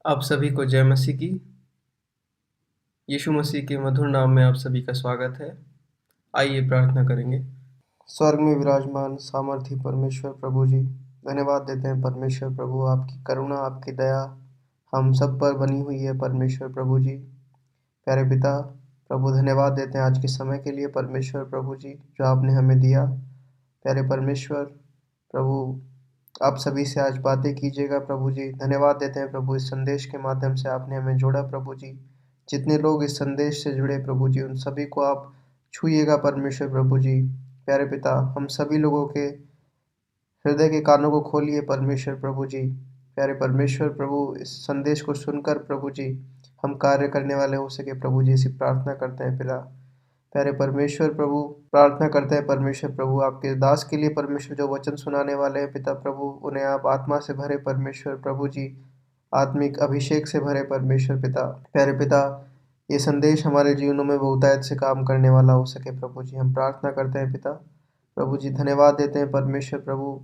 आप सभी को जय मसीह की। यीशु मसीह के मधुर नाम में आप सभी का स्वागत है। आइए प्रार्थना करेंगे। स्वर्ग में विराजमान सामर्थी परमेश्वर प्रभु जी, धन्यवाद देते हैं परमेश्वर प्रभु, आपकी करुणा आपकी दया हम सब पर बनी हुई है परमेश्वर प्रभु जी। प्यारे पिता प्रभु, धन्यवाद देते हैं आज के समय के लिए परमेश्वर प्रभु जी जो आपने हमें दिया। प्यारे परमेश्वर प्रभु, आप सभी से आज बातें कीजिएगा प्रभु जी। धन्यवाद देते हैं प्रभु, इस संदेश के माध्यम से आपने हमें जोड़ा प्रभु जी। जितने लोग इस संदेश से जुड़े प्रभु जी, उन सभी को आप छूइएगा परमेश्वर प्रभु जी। प्यारे पिता, हम सभी लोगों के हृदय के कानों को खोलिए परमेश्वर प्रभु जी। प्यारे परमेश्वर प्रभु, इस संदेश को सुनकर प्रभु जी हम कार्य करने वाले हो सके प्रभु जी, ऐसी प्रार्थना करते हैं पिता। प्यारे परमेश्वर प्रभु, प्रार्थना करते हैं परमेश्वर प्रभु, आपके दास के लिए परमेश्वर जो वचन सुनाने वाले हैं पिता प्रभु, उन्हें आप आत्मा से भरे परमेश्वर प्रभु जी, आत्मिक अभिषेक से भरे परमेश्वर पिता। प्यारे पिता, ये संदेश हमारे जीवनों में बहुतायत से काम करने वाला हो सके प्रभु जी, हम प्रार्थना करते हैं पिता प्रभु जी। धन्यवाद देते हैं परमेश्वर प्रभु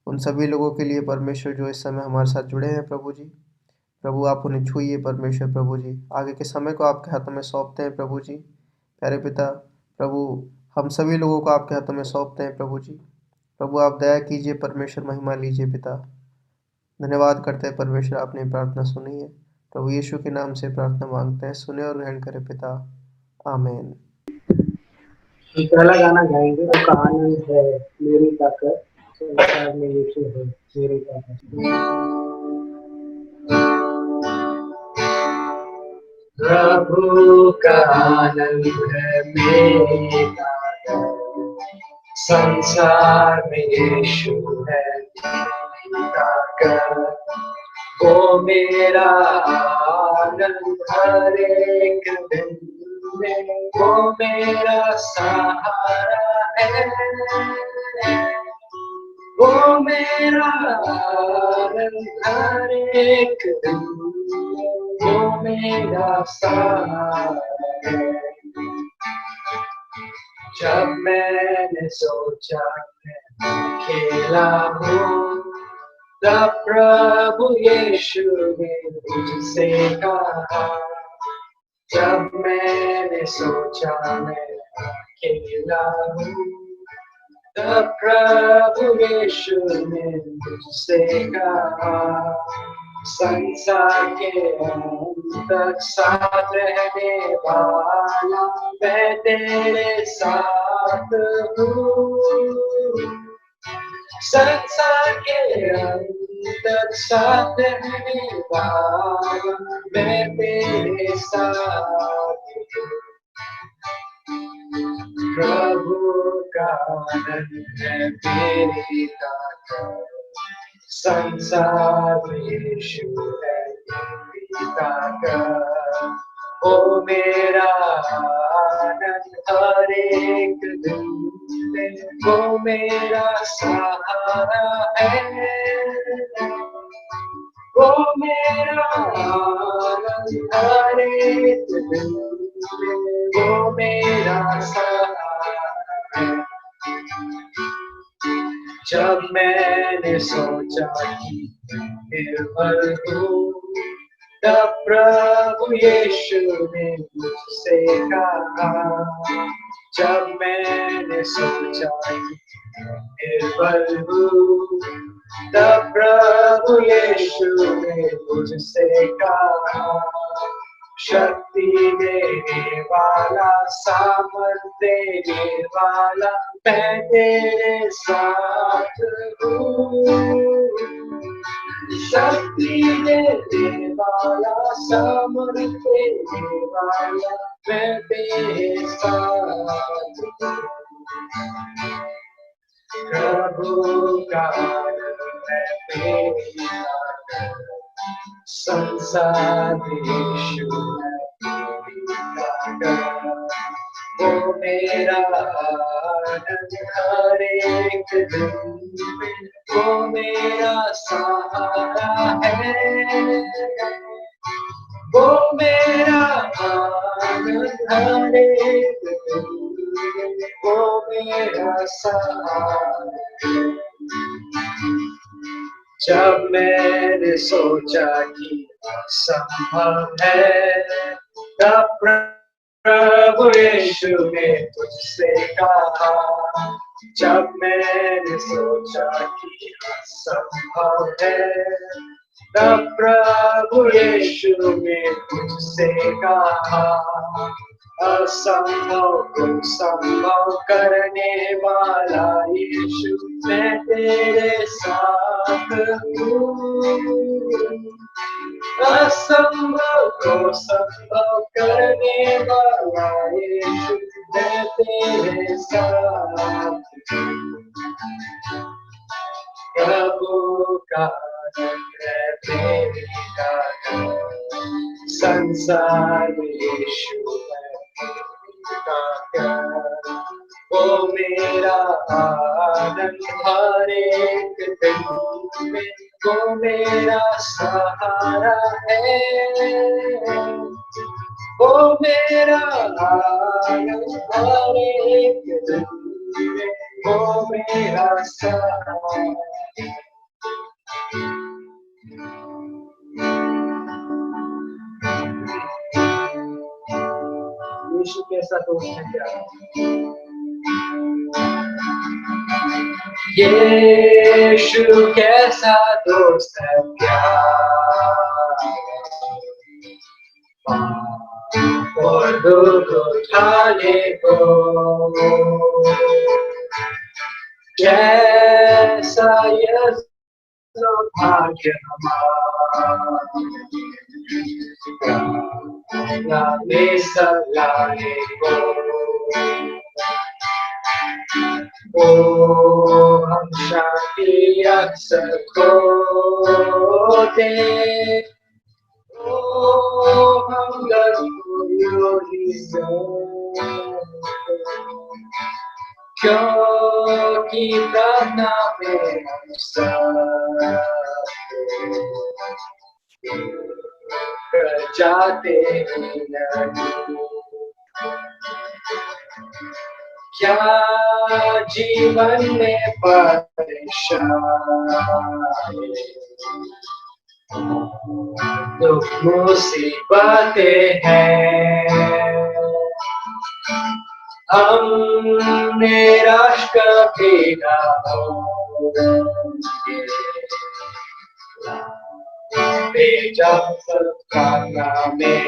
उन सभी लोगों के लिए परमेश्वर जो इस समय हमारे साथ जुड़े हैं प्रभु जी। प्रभु, आप उन्हें छूइए परमेश्वर प्रभु जी। आगे के समय को आपके हाथों में सौंपते हैं प्रभु जी। प्यारे पिता प्रभु, हम सभी लोगों को आपके हाथों में सौंपते हैं प्रभु जी। प्रभु, आप दया कीजिए परमेश्वर, महिमा लीजिए पिता। धन्यवाद करते हैं परमेश्वर, आपने प्रार्थना सुनी है। प्रभु यीशु के नाम से प्रार्थना मांगते हैं, सुने और ग्रहण करें पिता, आमीन। पहला गाना गाएंगे, उसका आनंद है मेरी ताकत, संसार में यीशु है मेरी ताकत। प्रभु का आनंद है मेरी ताकत, संसार में यीशु है मेरी ताकत। वो मेरा आनंद हर एक दिन में, वो मेरा सहारा है, वो मेरा आनंद हर एक दिन में, वो मेरा सहारा है। जब मैंने सोचा मैं अकेला हूँ, तब प्रभु यीशु ने मुझसे कहा। जब मैंने सोचा मैं अकेला हूँ, तब प्रभु यीशु ने मुझसे कहा। संसार के अंत तक साथ रहने वाला मैं तेरे साथ हूँ। संसार के अंत तक साथ रहने वाला मैं तेरे साथ हूँ। प्रभु का आनंद है मेरी ताकत, संसार में यीशु है मेरी ताकत। ओ मेरा आनंद हर एक दिन में, वो मेरा सहारा है, वो मेरा आनंद हर एक दिन में, वो मेरा सहारा है। जब मैंने सोचा कि निर्भर हूँ, तब प्रभु यीशु ने मुझसे कहा। जब मैंने सोचा कि निर्भर हूँ, तब प्रभु यीशु ने मुझसे कहा। शक्ति देने वाला, सामर्थ देने वाला मैं तेरे साथ हूँ। शक्ति देने वाला, सामर्थ देने वाला मैं तेरे साथ हूँ। प्रभु का आनंद है मेरी ताकत, संसार में यीशु है मेरी ताकत। वो मेरा आनंद हर एक दिन में, वो मेरा सहारा है, वो मेरा आनंद हर एक दिन में, वो मेरा सहारा है। जब मैंने सोचा कि असंभव है, तब प्रभु यीशु ने मुझसे कहा। जब मैंने सोचा कि असंभव है, तब प्रभु यीशु ने मुझसे कहा। असंभव को संभव करने वाला यीशु, मैं तेरे साथ हूँ। असंभव को संभव करने वाला यीशु, मैं तेरे साथ हूँ। प्रभु का है मेरा संसार में यीशु है। वो मेरा आनंद हर एक दिन में, वो मेरा सहारा है। वो मेरा आनंद हर एक दिन में, वो मेरा सहारा है। यीशु कैसा दोस्त है क्या? यीशु कैसा दोस्त है क्या? और दुख उठाने को कैसा यह भाग्य हमारा, में सलाने को ओ हम शांति अक्सर खोते, ओ हम गर्व क्योंकि प्रार्थना में हम सब कर जाते नहीं। क्या जीवन में परेशानी, दुख मुसीबतें हैं, हम निराश कभी ना होंगे। जब सत्संग में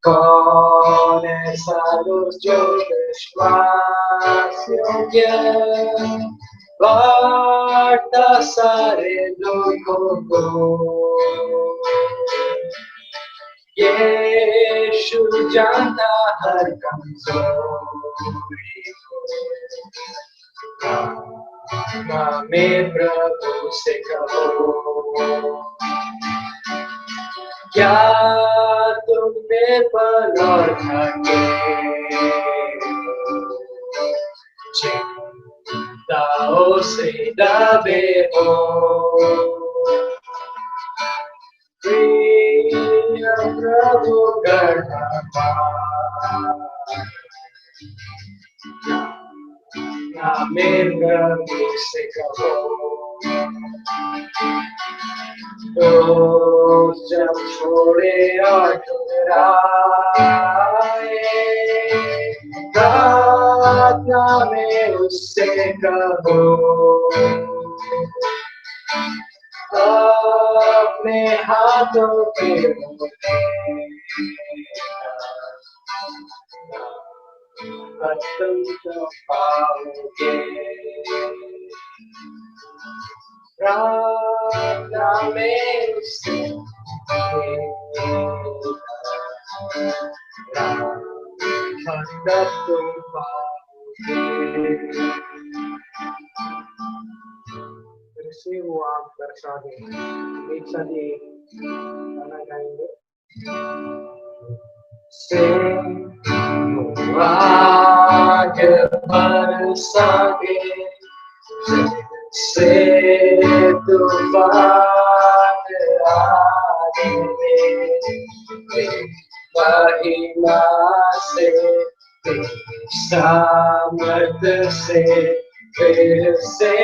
कौन ऐसा जो विश्वास योग्य वार्ता सारे लोगों को, यीशु जानता हर कमजोरी को। में प्रभु से कहो, क्या तुमने पर और थके चिंताओं से दबे हो, प्रभु गढ़ा में प्रभु से कहो। तो जब छोड़े और ठुकराए, प्रार्थना में उससे कहो, अपने हाथों पे तुम पाओगे। प्रार्थना में उससे तुम पाओगे। फिर वो आप दर्शा दें। एक साथ ये गाना गाएंगे। से आग बरसागे, से तूफान आगे, महिमा से सामर्थ से फिर से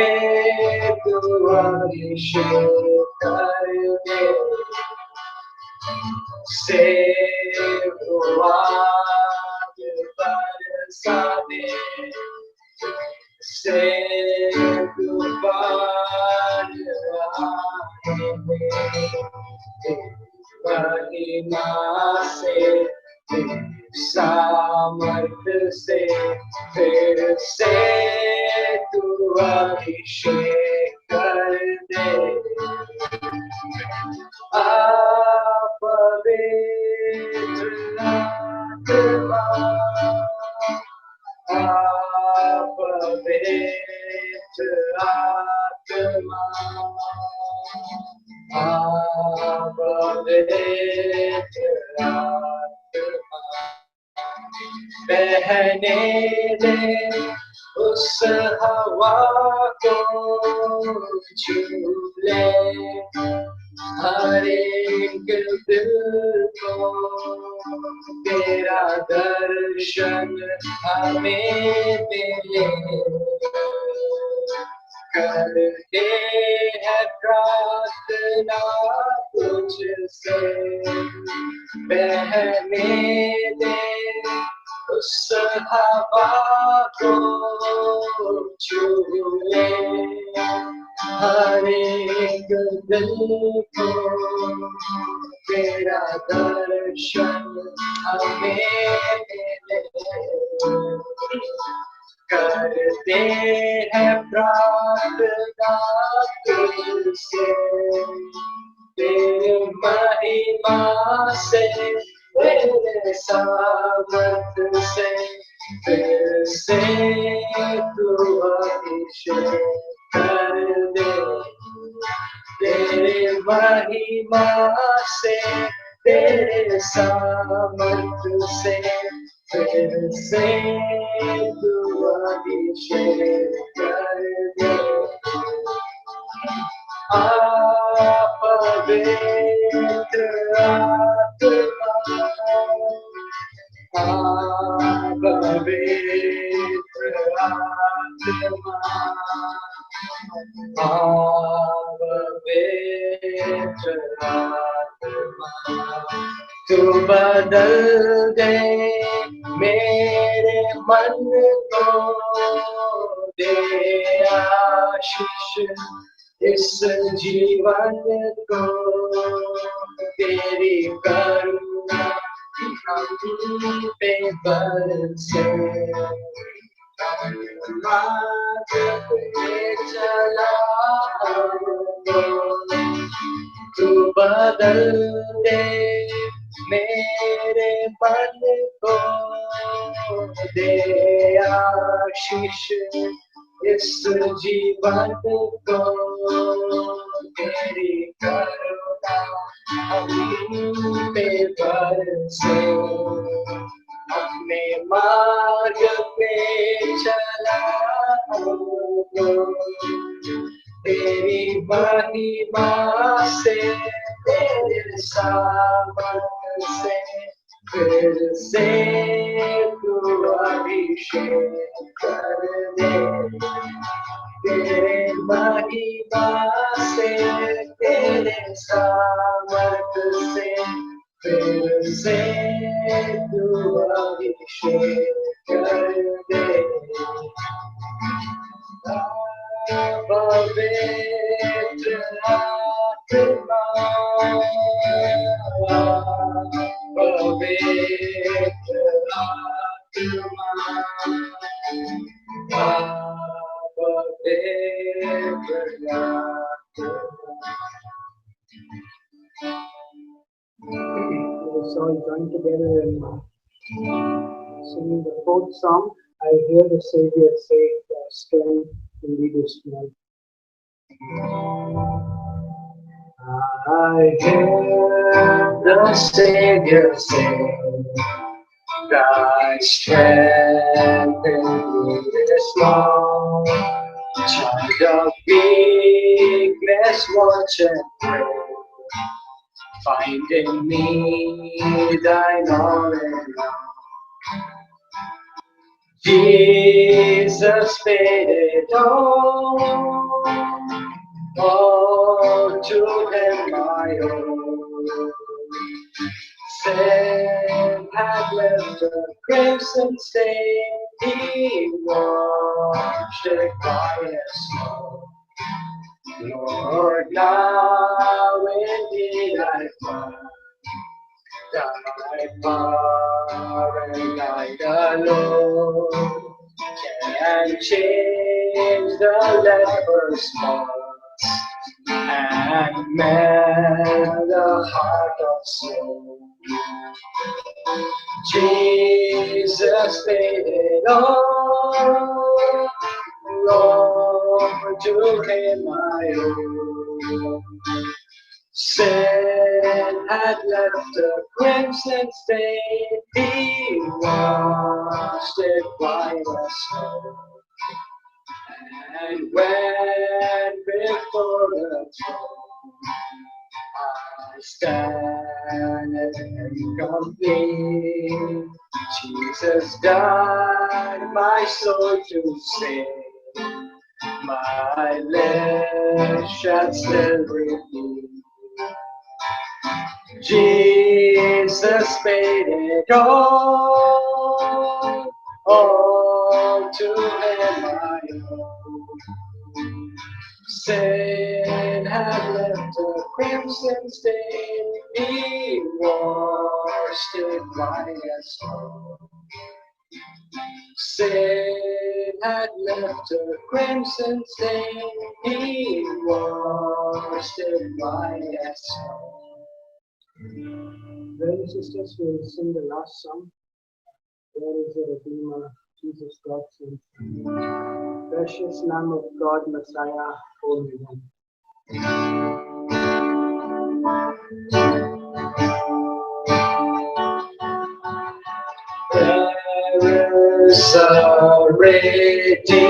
तू अभिषेक कर दे, सेववाद बरसा दे, सेववाद आने दे, महिमा से सामर्थ्य से फिर से तू अभिषेक कर दे। पवित्र आत्मा, पवित्र आत्मा, पवित्र आत्मा, बहने दे उस हवा को, छू ले हर एक दिल को, तेरा दर्शन हमें मिले, करते हैं प्रार्थना तुझसे, बहने दे उस हवा को, छू ले हर एक दिल को, तेरा दर्शन हमें मिले, करते हैं प्रार्थना तुझसे, तेरी महिमा से, तेरे सामर्थ्य से फिर से तू अभिषेक कर दे, तेरे महिमा से, तेरे सामर्थ्य से फिर से तू अभिषेक कर दे। पवित्र आत्मा, पवित्र आत्मा, पवित्र आत्मा, तू बदल दे मेरे मन को, दे आशीष इस जीवन को, तेरी करुणा हम पे बरसे, मार्ग पे चला हमको, तू बदल दे मेरे मन को, दे आशीष इस जीवन को, तेरी करुणा हम पे बरसे, अपने मार्ग पे चला हमको, तेरी महिमा से, तेरे सामर्थ्य से फिर से तू अभिषेक कर दे, तेरे महिमा से, तेरे सामर्थ्य से फिर से तू अभिषेक कर दे। पवित्र आत्मा, पवित्र आत्मा, पवित्र Let's all join together in singing the fourth song. I hear the Savior say, strength indeed is small. I hear the Savior say, thy strength indeed is small. Child of weakness, watch and pray. Find in me thine all in all. Jesus paid it all to Him my own. Sin had left a crimson stain, He washed it white as snow. Lord, now indeed I find Thy power and Thine alone can change the leper's spots and mend the heart of soul. Jesus paid it all, Lord, to Him I owe. Sin had left a crimson stain, He washed it white as snow. And when before the throne I stand incomplete, Jesus died my soul to save. My lips shall still repeat, Jesus paid it all to Him I owe. Sin had left a crimson stain, He washed it white as snow. Sin had left a crimson stain, He washed it white as snow. Brothers and sisters, we will sing the last song. There is a Redeemer, Jesus God's Son. Precious Lamb of God, Messiah, Holy One. There is a Redeemer,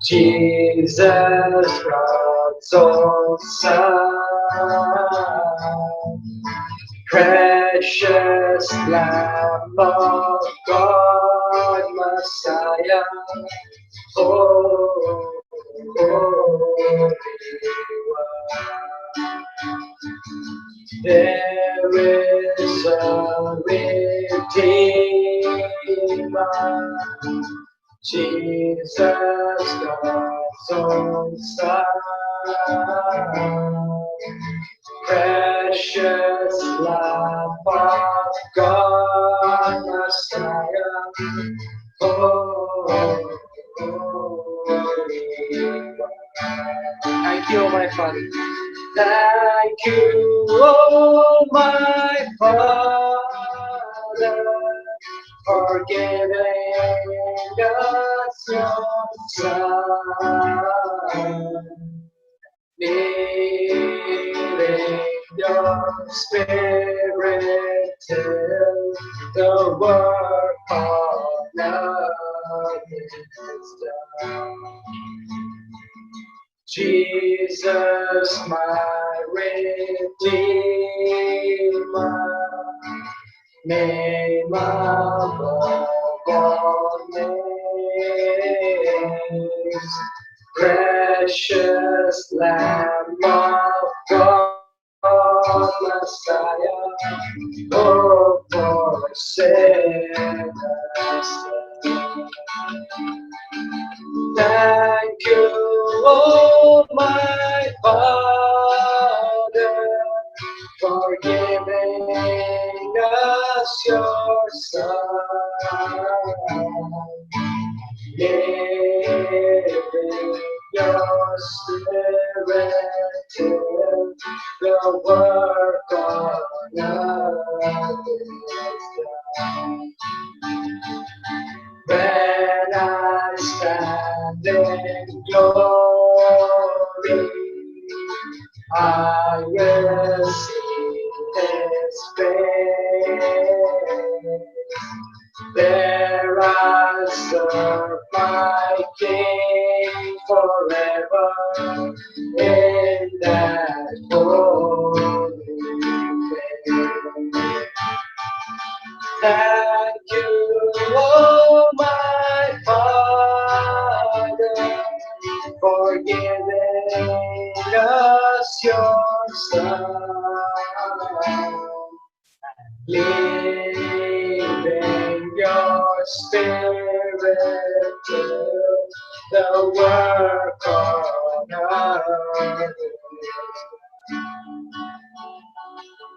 Jesus God's own Son. Precious Lamb of God, Messiah, Holy One. There is a Redeemer, Jesus God's own Son. Precious Lamb of God, Messiah, Holy One. Thank you, my Father. Thank you, oh my Father, for giving us your Son. Leading your Spirit till the work of love is done. Jesus, my Redeemer, name above all names, precious Lamb of God, Messiah, oh, for sinners. Thank you, oh my Father, for giving us your Son. Giving your Spirit till the work of love is done. When I stand in glory, I will see His face. There I serve my King forever in that holy faith. Thank leaving your spirit to the work on earth.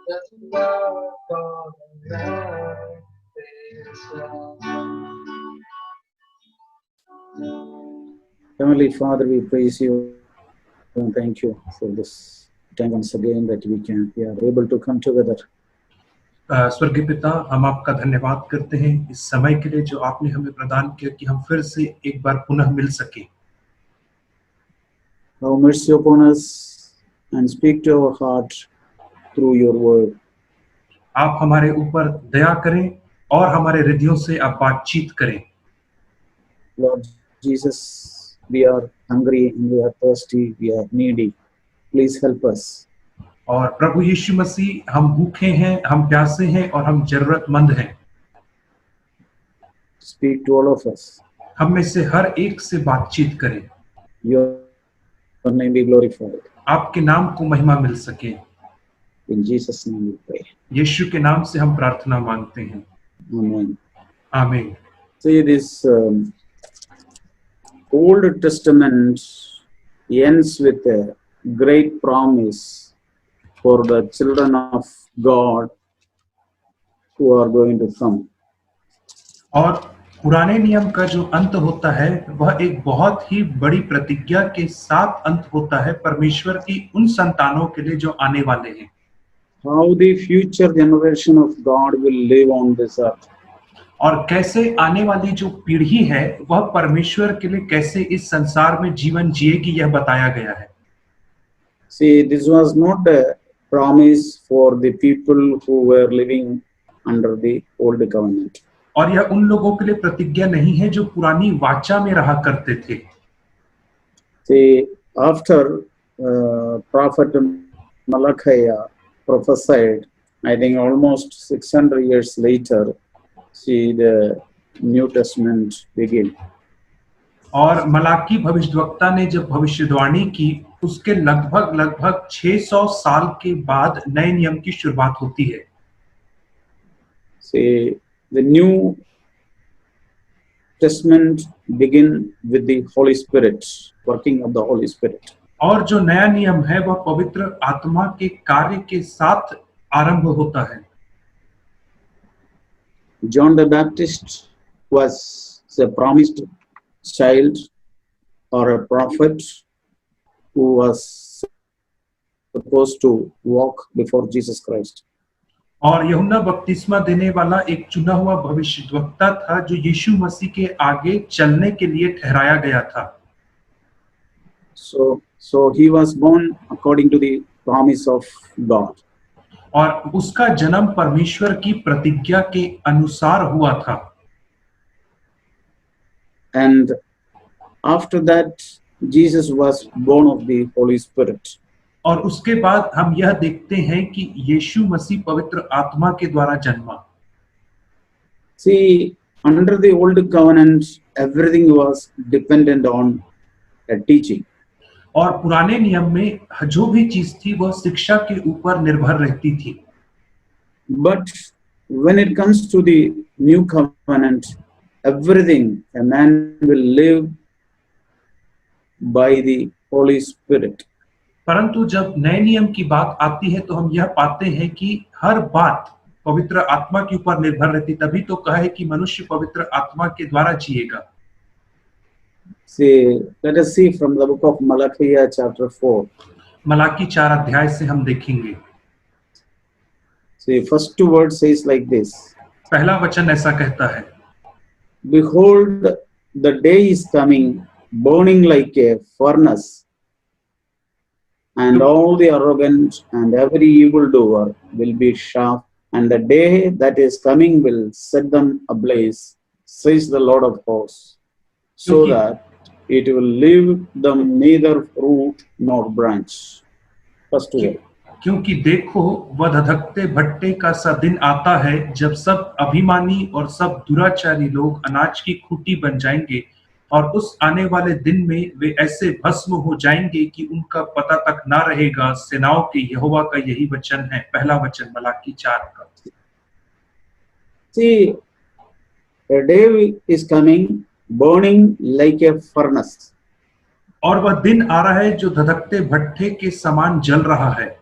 The work on earth is done. Heavenly Father, we praise you and thank you for this time once again that we are able to come together. स्वर्गीय पिता, हम आपका धन्यवाद करते हैं इस समय के लिए जो आपने हमें प्रदान किया कि हम फिर से एक बार पुनः मिल सके। Have mercy upon us and speak to our heart through your word. आप हमारे ऊपर दया करें और हमारे हृदयों से आप बातचीत करें। Lord Jesus, we are hungry and we are thirsty, we are needy. Please help us. और प्रभु यीशु मसीह, हम भूखे हैं, हम प्यासे हैं और हम जरूरतमंद हैं। Speak to all of us. हम में से हर एक से बातचीत करें। Your name be glorified. आपके नाम को महिमा मिल सके। In Jesus' name we pray. यीशु के नाम से हम प्रार्थना मांगते हैं। Amen. आमीन। See, this Old Testament ends with a great promise for the children of God who are going to come. और पुराने नियम का जो अंत होता है वह एक बहुत ही बड़ी प्रतिज्ञा के साथ अंत होता है परमेश्वर की उन संतानों के लिए जो आने वाले हैं। How the future generation of God will live on this earth. और कैसे आने वाली जो पीढ़ी है वह परमेश्वर के लिए कैसे इस संसार में जीवन जिएगी, यह बताया गया है। See, this was not a promise for the people who were living under the old covenant. और यह उन लोगों के लिए प्रतिज्ञा नहीं है जो पुरानी वाचा में रहा करते थे। See, after Prophet Malachi prophesied, I think almost 600 years later, see the New Testament begin. और मलाकी भविष्यद्वक्ता ने जब भविष्यवाणी की उसके लगभग 600 साल के बाद नए नियम की शुरुआत होती है। See, the New Testament begin with the Holy Spirit, working of the Holy Spirit. और जो नया नियम है वह पवित्र आत्मा के कार्य के साथ आरंभ होता है। John the Baptist was a promised child or a prophet who was supposed to walk before Jesus Christ. और यूहन्ना बपतिस्मा देने वाला एक चुना हुआ भविष्यद्वक्ता था जो यीशु मसीह के आगे चलने के लिए ठहराया गया था। So he was born according to the promise of God. और उसका जन्म परमेश्वर की प्रतिज्ञा के अनुसार हुआ था। And after that, Jesus was born of the Holy Spirit. और उसके बाद हम यह देखते हैं कि यीशु मसीह पवित्र आत्मा के द्वारा जन्मा। See, under the old covenant, everything was dependent on a teaching. और पुराने नियम में जो भी चीज थी वह शिक्षा के ऊपर निर्भर रहती थी। But when it comes to the new covenant, everything a man will live by the Holy Spirit. परंतु जब नए नियम की बात आती है तो हम यह पाते हैं कि हर बात पवित्र आत्मा के ऊपर निर्भर रहती। तभी तो कहा है कि मनुष्य पवित्र आत्मा के द्वारा जिएगा। See, let us see from the book of Malachi chapter 4. Malachi 4 अध्याय से हम देखेंगे। See, first two words says like this. पहला वचन ऐसा कहता है, Behold, the day is coming, burning like a furnace, and all the arrogant and every evildoer will be shocked, and the day that is coming will set them ablaze, says the Lord of hosts, so that it will leave them neither root nor branch. First word. क्योंकि देखो वह धधकते भट्टे का सा दिन आता है जब सब अभिमानी और सब दुराचारी लोग अनाज की खूंटी बन जाएंगे, और उस आने वाले दिन में वे ऐसे भस्म हो जाएंगे कि उनका पता तक ना रहेगा। सेनाओं के यहोवा का यही वचन है। पहला वचन मलाकी 4 का। See, a day is coming, burning like a furnace. और वह दिन आ रहा है जो धधकते भट्ठे के समान जल रहा है,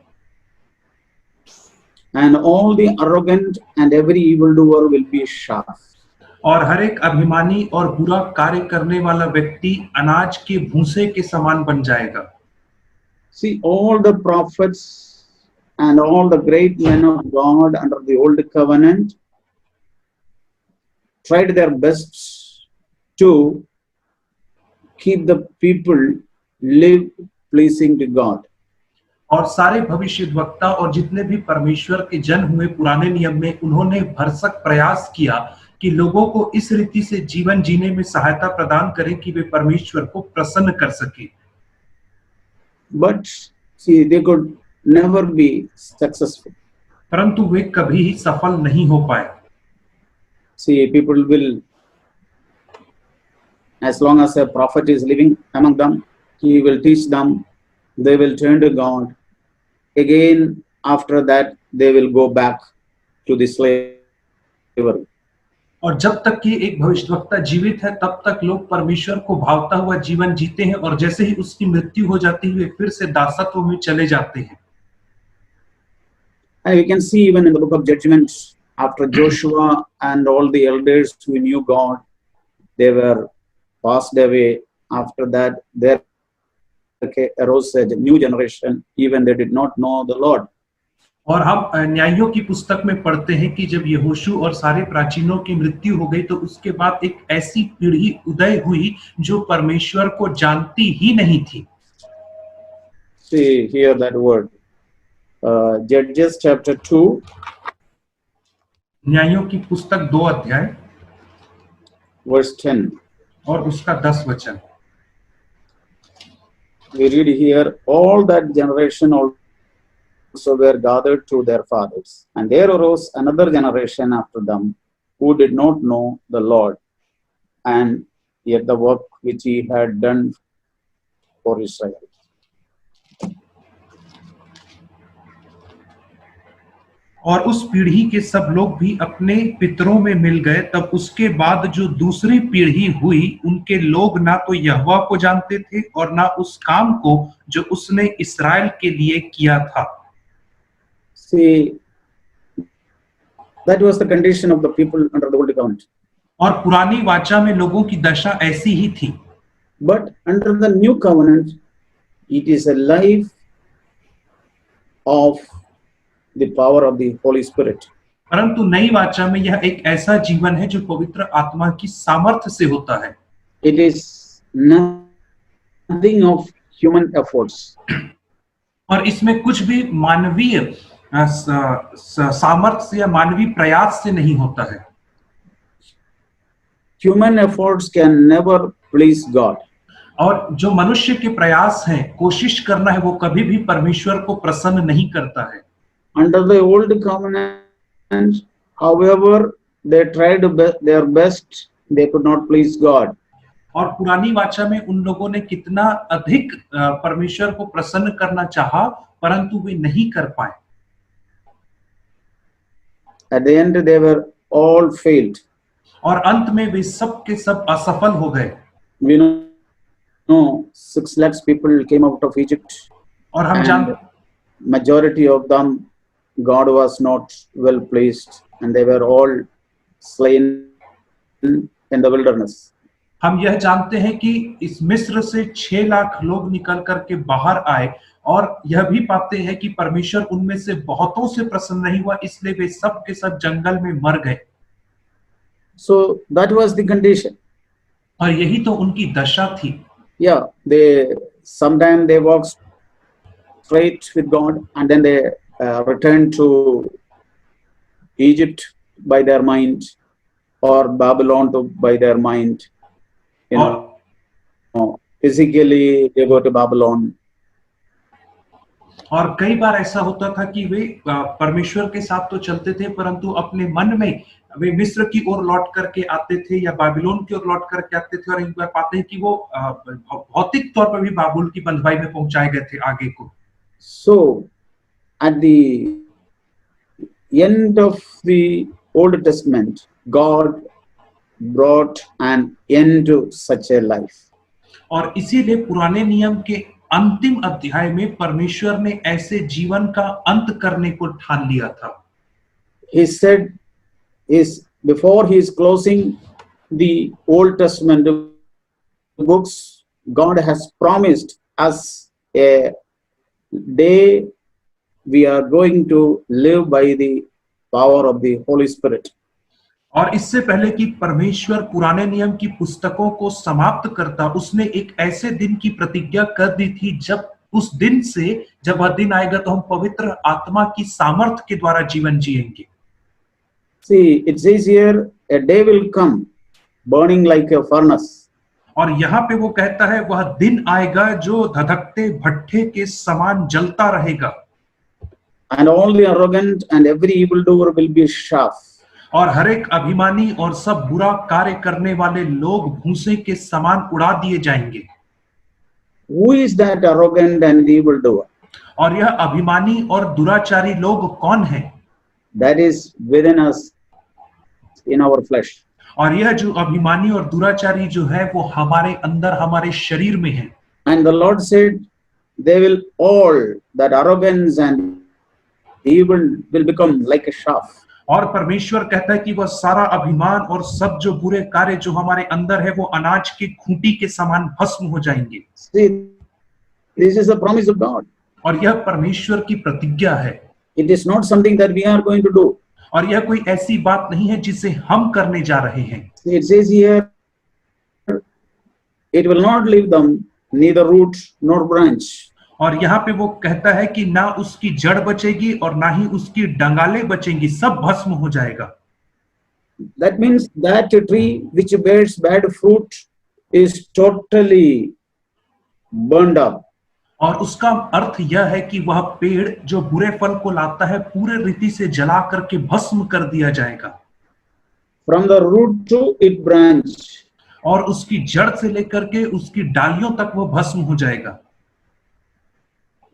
And all the arrogant and every evildoer will be chaff. और हर एक अभिमानी और बुरा कार्य करने वाला व्यक्ति अनाज के भूसे के समान बन जाएगा। See, all the prophets and all the great men of God under the old covenant tried their best to keep the people live pleasing to God. और सारे भविष्यद्वक्ता और जितने भी परमेश्वर के जन हुए पुराने नियम में, उन्होंने भरसक प्रयास किया कि लोगों को इस रीति से जीवन जीने में सहायता प्रदान करें कि वे परमेश्वर को प्रसन्न कर सके। But see, they could never be successful. परंतु वे कभी ही सफल नहीं हो पाए। See, people will, as long as a prophet is living among them, he will teach them, they will turn to God. Again, after that, they will go back to the slavery. और जब तक कि एक भविष्यद्वक्ता जीवित है, तब तक लोग परमेश्वर को भावता हुआ जीवन जीते हैं, और जैसे ही उसकी मृत्यु हो जाती है, वे फिर से दासत्व में चले जाते हैं। And we can see even in the book of Judgment, after Joshua and all the elders who knew God, they were passed away. After that, there arose a new generation, even they did not know the Lord. और हम न्यायों की पुस्तक में पढ़ते हैं कि जब यहोशू और सारे प्राचीनों की मृत्यु हो गई, तो उसके बाद एक ऐसी पीढ़ी उदय हुई जो परमेश्वर को जानती ही नहीं थी। See, hear that word. Judges chapter 2. न्यायों की पुस्तक 2 अध्याय verse 10. और उसका 10 वचन। We read here, all that generation also were gathered to their fathers, and there arose another generation after them who did not know the Lord, and yet the work which he had done for Israel. और उस पीढ़ी के सब लोग भी अपने पितरों में मिल गए। तब उसके बाद जो दूसरी पीढ़ी हुई, उनके लोग ना तो यहोवा को जानते थे और ना उस काम को जो उसने इस्राएल के लिए किया था। See, that was the condition of the people under the old covenant. और पुरानी वाचा में लोगों की दशा ऐसी ही थी। But under the new covenant, it is a life of the power of the Holy Spirit. परंतु नई वाचा में यह एक ऐसा जीवन है जो पवित्र आत्मा की सामर्थ्य से होता है। It is nothing of human efforts. और इसमें कुछ भी मानवीय सामर्थ्य या मानवीय प्रयास से नहीं होता है। Human efforts can never please God. और जो मनुष्य के प्रयास हैं, कोशिश करना है, वो कभी भी परमेश्वर को प्रसन्न नहीं करता है। Under the old covenant, however, they tried their best, they could not please God. और पुरानी वाचा में उन लोगों ने कितना अधिक परमेश्वर को प्रसन्न करना चाहा, परंतु वे नहीं कर पाए। At the end, they were all failed. और अंत में वे सब के सब असफल हो गए। We know 6 lakhs people came out of Egypt. और हम जानते, majority of them, God was not well pleased, and they were all slain in the wilderness. हम यह जानते हैं कि इस मिस्र से 6 लाख लोग निकल करके बाहर आए, और यह भी पाते हैं कि परमेश्वर उनमें से बहुतों से प्रसन्न नहीं हुआ, इसलिए वे सब के सब जंगल में मर गए। So that was the condition. और यही तो उनकी दशा थी। Yeah, sometimes they walked straight with God, and then they returned to Egypt by their mind, or Babylon by their mind. You know, physically they go to Babylon. और कई बार ऐसा होता था कि वे परमेश्वर के साथ तो चलते थे, परंतु अपने मन में वे मिस्र की ओर लौट करके आते थे या बाबिलोन की ओर लौट करके आते थे, और एक बार पाते हैं कि वो भौतिक तौर पर भी बाबुल की बंधुआई में पहुंचाए गए थे आगे को। So at the end of the Old Testament, God brought an end to such a life. और इसीलिए पुराने नियम के अंतिम अध्याय में परमेश्वर ने ऐसे जीवन का अंत करने को ठान लिया था। He said, before he is closing the Old Testament books, God has promised us a day we are going to live by the power of the Holy Spirit. और इससे पहले कि परमेश्वर पुराने नियम की पुस्तकों को समाप्त करता, उसने एक ऐसे दिन की प्रतिज्ञा कर दी थी जब उस दिन से जब वह दिन आएगा तो हम पवित्र आत्मा की सामर्थ के द्वारा जीवन जिएंगे। See, it says here, a day will come burning like a furnace. और यहाँ पे वो कहता है वह दिन आएगा जो धधकते भट्ठे के समान जलता रहेगा। And all the arrogant and every evildoer will be chaff. और हर एक अभिमानी और सब बुरा कार्य करने वाले लोग भूसे के समान उड़ा दिए जाएंगे। Who is that arrogant and evildoer? और यह अभिमानी और दुराचारी लोग कौन है? That is within us, in our flesh. और यह जो अभिमानी और दुराचारी जो है वो हमारे अंदर हमारे शरीर में है। And the Lord said, they will all, that arrogance and evil will become like a chaff. और परमेश्वर कहता है कि वह सारा अभिमान और सब जो बुरे कार्य जो हमारे अंदर है वो अनाज की खूंटी के समान भस्म हो जाएंगे। See, this is the promise of God. और यह परमेश्वर की प्रतिज्ञा है। It is not something that we are going to do. और यह कोई ऐसी बात नहीं है जिसे हम करने जा रहे हैं। It says here, it will not leave them, neither root nor branch. और यहाँ पे वो कहता है कि ना उसकी जड़ बचेगी और ना ही उसकी डंगालें बचेंगी, सब भस्म हो जाएगा। That means that tree which bears bad fruit is totally burned up. और उसका अर्थ यह है कि वह पेड़ जो बुरे फल को लाता है पूरे रीति से जला करके भस्म कर दिया जाएगा। From the root to its branch. और उसकी जड़ से लेकर के उसकी डालियों तक वो भस्म हो जाएगा।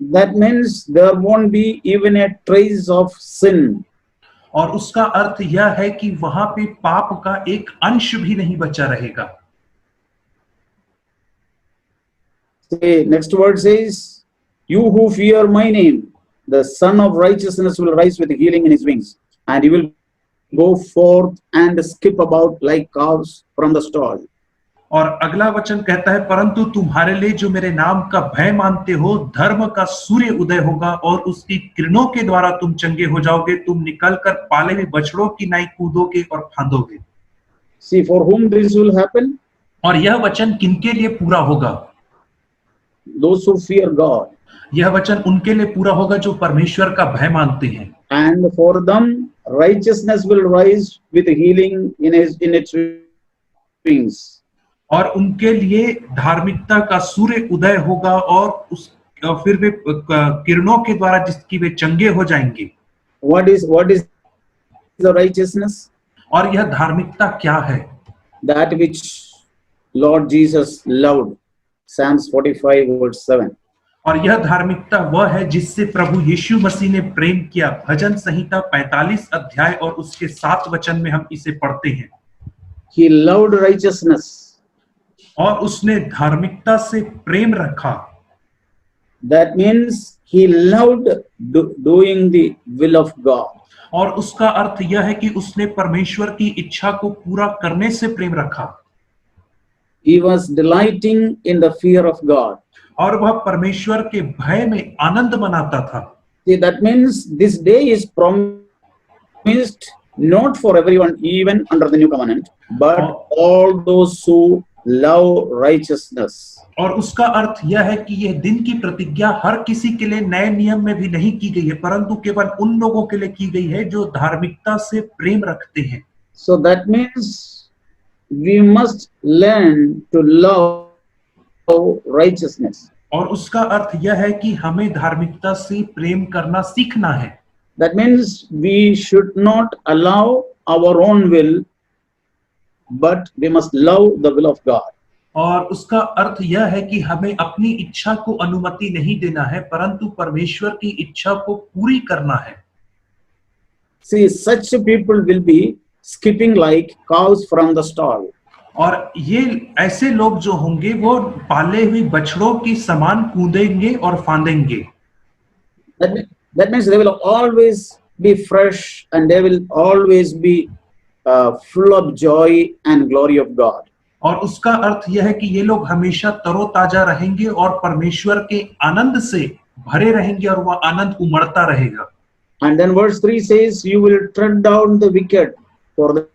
That means there won't be even a trace of sin. और उसका अर्थ यह है कि वहां पे पाप का एक अंश भी नहीं बचा रहेगा। See, next word says, you who fear my name, the Son of Righteousness will rise with healing in his wings, and he will go forth and skip about like calves from the stall. और अगला वचन कहता है, परंतु तुम्हारे लिए जो मेरे नाम का भय मानते हो, धर्म का सूर्य उदय होगा और उसकी किरणों के द्वारा तुम चंगे हो जाओगे। तुम निकलकर पाले में बछड़ों की नाई कूदोगे और फांदोगे। See, for whom this will happen? और यह वचन किनके लिए पूरा होगा? Those who fear God. यह वचन उनके लिए पूरा होगा जो परमेश्वर का भय मानते हैं। And for them, righteousness will rise with healing in its wings. और उनके लिए धार्मिकता का सूर्य उदय होगा और फिर वे किरणों के द्वारा जिसकी वे चंगे हो जाएंगे। What is the righteousness? और यह धार्मिकता क्या है? That which Lord Jesus loved. Psalms 45 verse 7. और यह धार्मिकता वह है जिससे प्रभु यीशु मसीह ने प्रेम किया। भजन संहिता 45 अध्याय और उसके 7 वचन में हम इसे पढ़ते हैं। He loved righteousness. और उसने धार्मिकता से प्रेम रखा। That means he loved doing the will of God. और उसका अर्थ यह है कि उसने परमेश्वर की इच्छा को पूरा करने से प्रेम रखा। He was delighting in the fear of God. और वह परमेश्वर के भय में आनंद मनाता था। See, that means this day is promised not for everyone, even under the new covenant, but all those who love righteousness. और उसका अर्थ यह है कि यह दिन की प्रतिज्ञा हर किसी के लिए नए नियम में भी नहीं की गई है, परंतु केवल उन लोगों के लिए की गई है जो धार्मिकता से प्रेम रखते हैं। So that means we must learn to love righteousness. और उसका अर्थ यह है कि हमें धार्मिकता से प्रेम करना सीखना है। That means we should not allow our own will, but we must love the will of God. और उसका अर्थ यह है कि हमें अपनी इच्छा को अनुमति नहीं देना है, परंतु परमेश्वर की इच्छा को पूरी करना है। See, such people will be skipping like cows from the stall. और ये ऐसे लोग जो होंगे वो पाले हुई बछड़ों की समान कूदेंगे और फांदेंगे। That means they will always be fresh and they will always be full of joy and glory of God. और उसका अर्थ यह है कि ये लोग हमेशा तरोताजा रहेंगे और परमेश्वर के आनंद से भरे रहेंगे और वह आनंद उमड़ता रहेगा। And then verse 3 says, you will tread down the wicked, for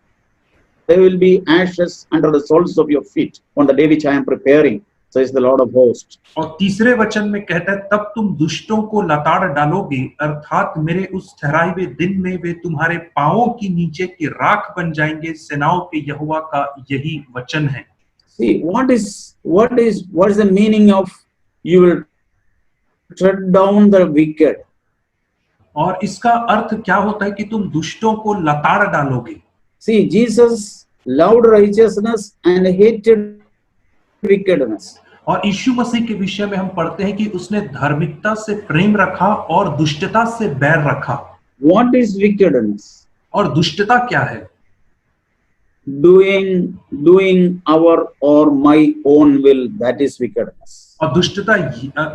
there will be ashes under the soles of your feet on the day which I am preparing, says the Lord of hosts. और तीसरे वचन में कहता है, तब तुम दुष्टों को लताड़ डालोगे, अर्थात मेरे उस ठहराए हुए दिन में वे तुम्हारे पांवों की नीचे की राख बन जाएंगे। सेनाओं के यहोवा का यही वचन है। See, what is the meaning of you will tread down the wicked? और इसका अर्थ क्या होता है कि तुम दुष्टों को लताड़ डालोगे। See, Jesus loved righteousness and hated wickedness. और यीशु मसीह के विषय में हम पढ़ते हैं कि उसने धार्मिकता से प्रेम रखा और दुष्टता से बैर रखा। What is wickedness? और दुष्टता क्या है? Doing our or my own will, that is wickedness. और दुष्टता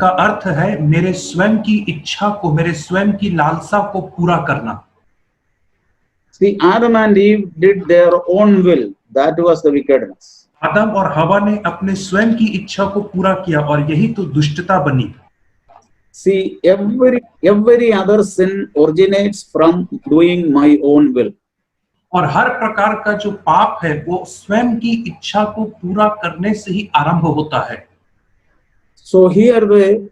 का अर्थ है मेरे स्वयं की इच्छा को, मेरे स्वयं की लालसा को पूरा करना। See, Adam and Eve did their own will, that was the wickedness. आदम और हवा ने अपने स्वयं की इच्छा को पूरा किया और यही तो दुष्टता बनी। See, every other sin originates from doing my own will. और हर प्रकार का जो पाप है वो स्वयं की इच्छा को पूरा करने से ही आरंभ होता है। So here the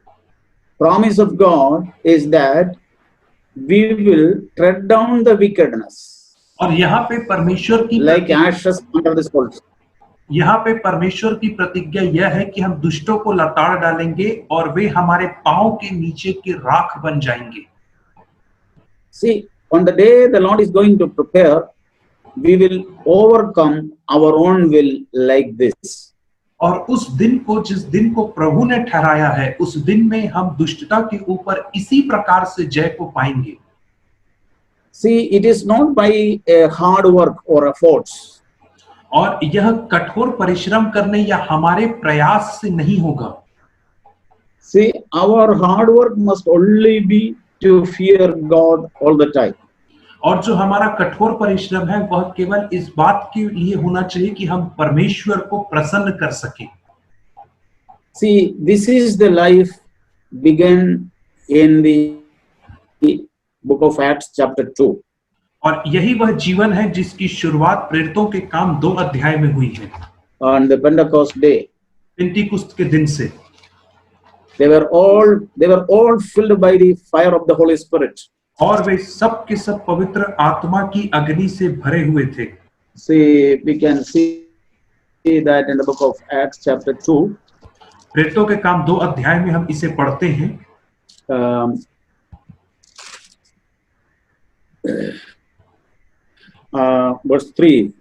promise of God is that we will tread down the wickedness और यहाँ पे परमेश्वर की like ashes under the soles. यहाँ पे परमेश्वर की प्रतिज्ञा यह है कि हम दुष्टों को लताड़ डालेंगे और वे हमारे पांव के नीचे की राख बन जाएंगे। See, on the day the Lord is going to prepare, we will overcome our own will like this. और उस दिन को, जिस दिन को प्रभु ने ठहराया है, उस दिन में हम दुष्टता के ऊपर इसी प्रकार से जय को पाएंगे। See, it is not by a hard work or efforts. और यह कठोर परिश्रम करने या हमारे प्रयास से नहीं होगा। See, our hard work must only be to fear God all the time. और जो हमारा कठोर परिश्रम है वह केवल इस बात के लिए होना चाहिए कि हम परमेश्वर को प्रसन्न कर सकें। See, this is the life began in the book of Acts chapter 2. और यही वह जीवन है जिसकी शुरुआत प्रेरितों के काम 2 अध्याय में हुई है। On the Pentecost day, पेंतीकुस्त के दिन से they were all filled by the fire of the Holy Spirit. और वे सब के सब पवित्र आत्मा की अग्नि से भरे हुए थे। See, we can see that in the book of Acts chapter 2. प्रेरितों के काम 2 अध्याय में हम इसे पढ़ते हैं। Verse 3.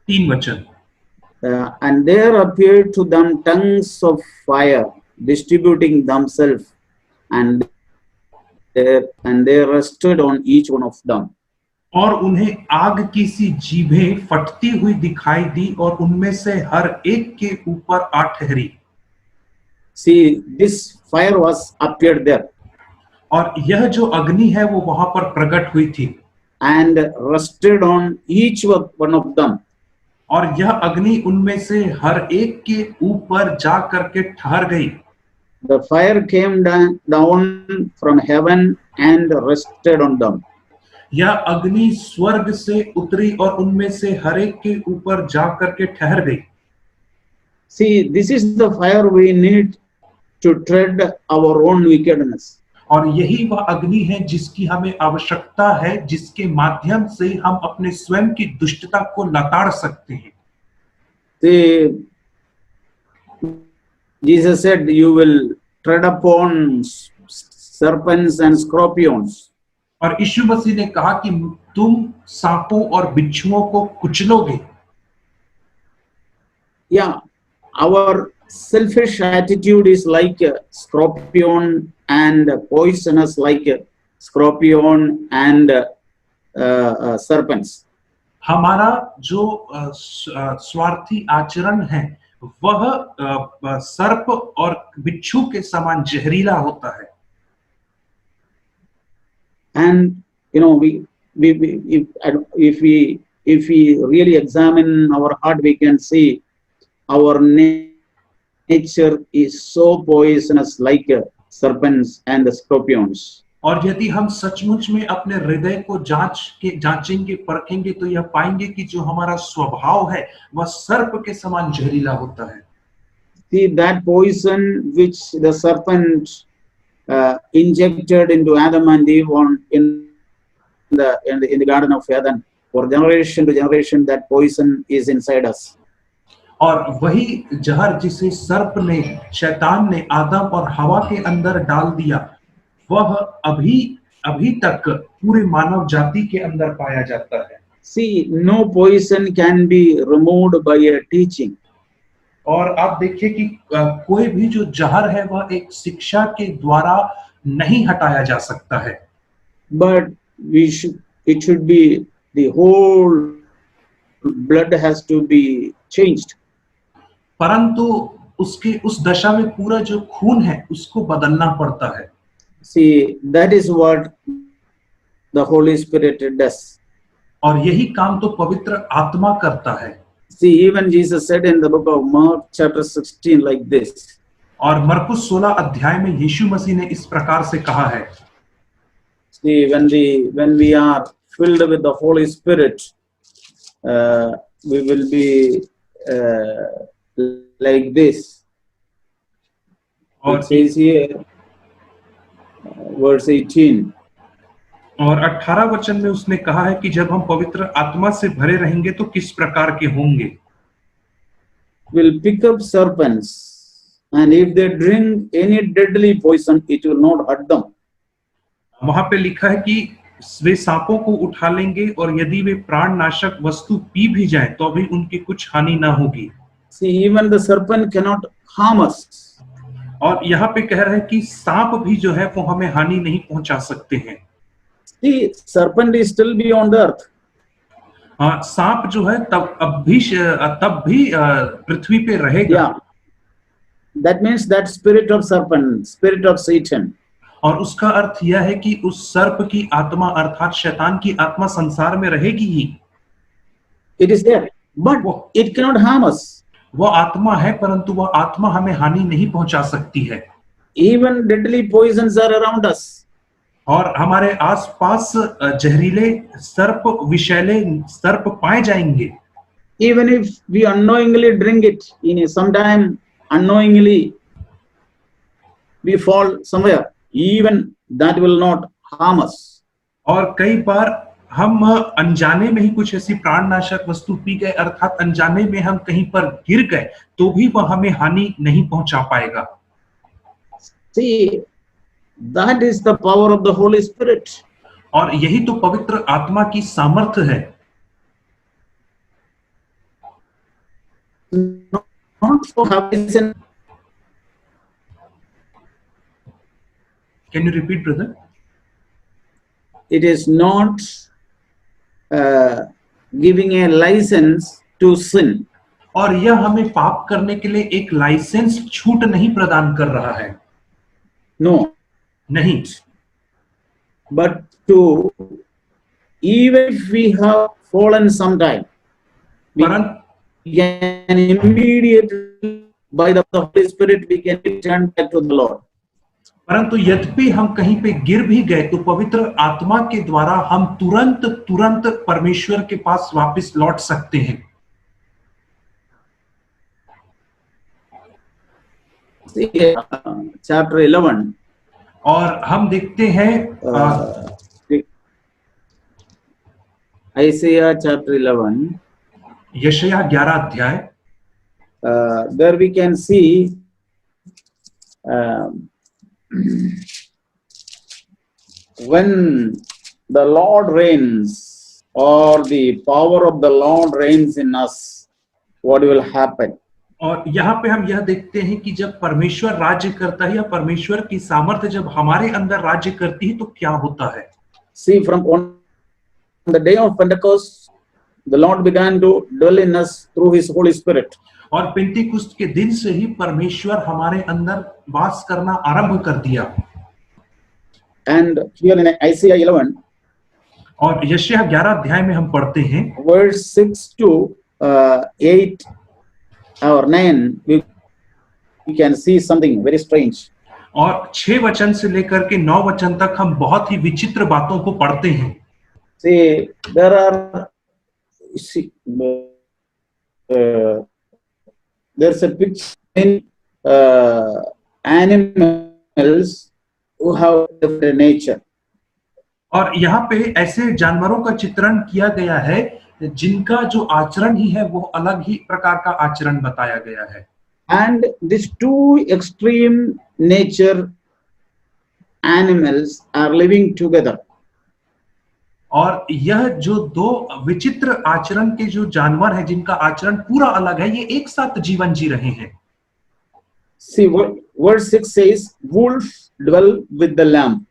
3 वचन। And there appeared to them tongues of fire distributing themselves, and they rested on each one of them. और उन्हें आग की सी जीभें फटती हुई दिखाई दी और उनमें से हर एक के ऊपर आ ठहरी। See, this fire was appeared there. और यह जो अग्नि है वो वहां पर प्रकट हुई थी। And rested on each one of them. और यह अग्नि उनमें से हर एक के ऊपर जा करके ठहर गई। The fire came down from heaven and rested on them. यह अग्नि स्वर्ग से उतरी और उनमें से हर एक के ऊपर जा करके ठहर गई। See, this is the fire we need to tread our own wickedness. और यही वह अग्नि है जिसकी हमें आवश्यकता है, जिसके माध्यम से हम अपने स्वयं की दुष्टता को लताड़ सकते हैं। See, Jesus said, you will tread upon serpents and scorpions. और यीशु मसीह ने कहा कि तुम सांपों और बिच्छुओं को कुचलोगे। Yeah, our selfish attitude is like a scorpion and poisonous like a scorpion and serpents. हमारा जो स्वार्थी आचरण है वह सर्प और बिच्छू के समान जहरीला होता है। And if we really examine our heart, we can see our nature is so poisonous, like serpents and the scorpions. और यदि हम सचमुच में अपने हृदय को जांचेंगे परखेंगे तो यह पाएंगे कि जो हमारा स्वभाव है वह सर्प के समान जहरीला होता है। See that poison which the serpent injected into Adam and Eve in the Garden of Eden, for generation to generation that poison is inside us. और वही जहर जिसे सर्प ने शैतान ने आदम और हवा के अंदर डाल दिया वह अभी तक पूरे मानव जाति के अंदर पाया जाता है। See, no poison can be removed by a teaching. और आप देखिए कि कोई भी जो जहर है वह एक शिक्षा के द्वारा नहीं हटाया जा सकता है। But it should be the whole blood has to be changed. परंतु उस दशा में पूरा जो खून है उसको बदलना पड़ता है। See, that is what the Holy Spirit does. और यही काम तो पवित्र आत्मा करता है। See, even Jesus said in the book of Mark chapter 16 like this. और मरकुस 16 अध्याय में यीशु मसीह ने इस प्रकार से कहा है। See, when we are filled with the Holy Spirit, we will be like this. It says here, verse 18. और 18 वचन में उसने कहा है कि जब हम पवित्र आत्मा से भरे रहेंगे तो किस प्रकार के होंगे। Will pick up serpents, and if they drink any deadly poison, it will not hurt them. वहां पे लिखा है कि वे सांपों को उठा लेंगे और यदि वे प्राणनाशक वस्तु पी भी जाएं तो भी उनकी कुछ हानि ना होगी। See, even the serpent cannot harm us. और यहाँ पे कह रहा है कि सांप भी जो है वो हमें हानि नहीं पहुंचा सकते हैं। See, serpent is still beyond earth. हाँ, सांप जो है तब भी पृथ्वी पे रहेगा। Yeah. That means that spirit of serpent, spirit of Satan. और उसका अर्थ यह है कि उस सर्प की आत्मा अर्थात शैतान की आत्मा संसार में रहेगी ही। It is there, but it cannot harm us. वो आत्मा है परंतु वह आत्मा हमें हानि नहीं पहुंचा सकती है। Even deadly poisons are around us. और हमारे आसपास जहरीले सर्प विषैले सर्प पाए जाएंगे। Even if we unknowingly drink it, sometime unknowingly we fall somewhere, even that will not harm us. और कई बार हम अनजाने में ही कुछ ऐसी प्राणनाशक वस्तु पी गए अर्थात अनजाने में हम कहीं पर गिर गए तो भी वह हमें हानि नहीं पहुंचा पाएगा। See, that is the power of the Holy Spirit. और यही तो पवित्र आत्मा की सामर्थ्य है। Not for happiness. Can you repeat, brother? It is not giving a license to sin. और यह हमें पाप करने के लिए एक लाइसेंस छूट नहीं प्रदान कर रहा है। No. नहीं। But to, even if we have fallen sometime, we can immediately, by the Holy Spirit, we can return back to the Lord. परंतु यद्यपि हम कहीं पे गिर भी गए तो पवित्र आत्मा के द्वारा हम तुरंत परमेश्वर के पास वापस लौट सकते हैं। Chapter 11. और हम देखते हैं Isaiah chapter 11. यशायाह 11 अध्याय। There we can see when the Lord reigns, or the power of the Lord reigns in us, what will happen? और यहाँ पे हम यह देखते हैं कि जब परमेश्वर राज्य करता है या परमेश्वर की सामर्थ्य जब हमारे अंदर राज्य करती है तो क्या होता है। See, from 1 the day of Pentecost, the Lord began to dwell in us through His Holy Spirit. और पेंटिकुस्त के दिन से ही परमेश्वर हमारे अंदर वास करना आरंभ कर दिया। And here in Isaiah 11, और यशायाह 11 अध्याय में हम पढ़ते हैं verse 6 to 8 or 9, we can see something very strange. और 6 वचन से लेकर के 9 वचन तक हम बहुत ही विचित्र बातों को पढ़ते हैं। See, there are, there's a picture in animals who have different nature. और यहाँ पे ऐसे जानवरों का चित्रण किया गया है जिनका जो आचरण ही है वो अलग ही प्रकार का आचरण बताया गया है। And these two extreme nature animals are living together. और यह जो दो विचित्र आचरण के जो जानवर हैं जिनका आचरण पूरा अलग है, ये एक साथ जीवन जी रहे हैं। See, verse 6 says, wolf dwell with the lamb.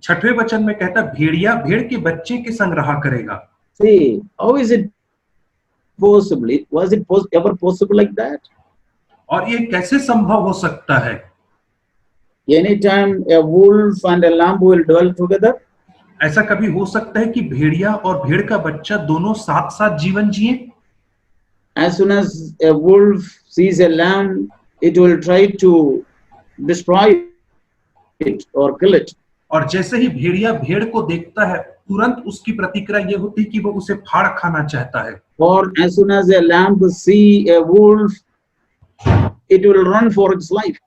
6वें वचन में कहता है भेड़िया भेड़ के बच्चे के संग रहा करेगा। See, how is it possible? Was it ever possible like that? और ये कैसे संभव हो सकता है? Anytime a wolf and a lamb will dwell together, ऐसा कभी हो सकता है कि भेड़िया और भेड़ का बच्चा दोनों साथ साथ जीवन जिए? as soon as a wolf sees a lamb, it will try to destroy it or kill it. और जैसे ही भेड़िया भेड़ को देखता है तुरंत उसकी प्रतिक्रिया ये होती है कि वो उसे फाड़ खाना चाहता है। Or as soon as a lamb see a wolf, it will run for its life.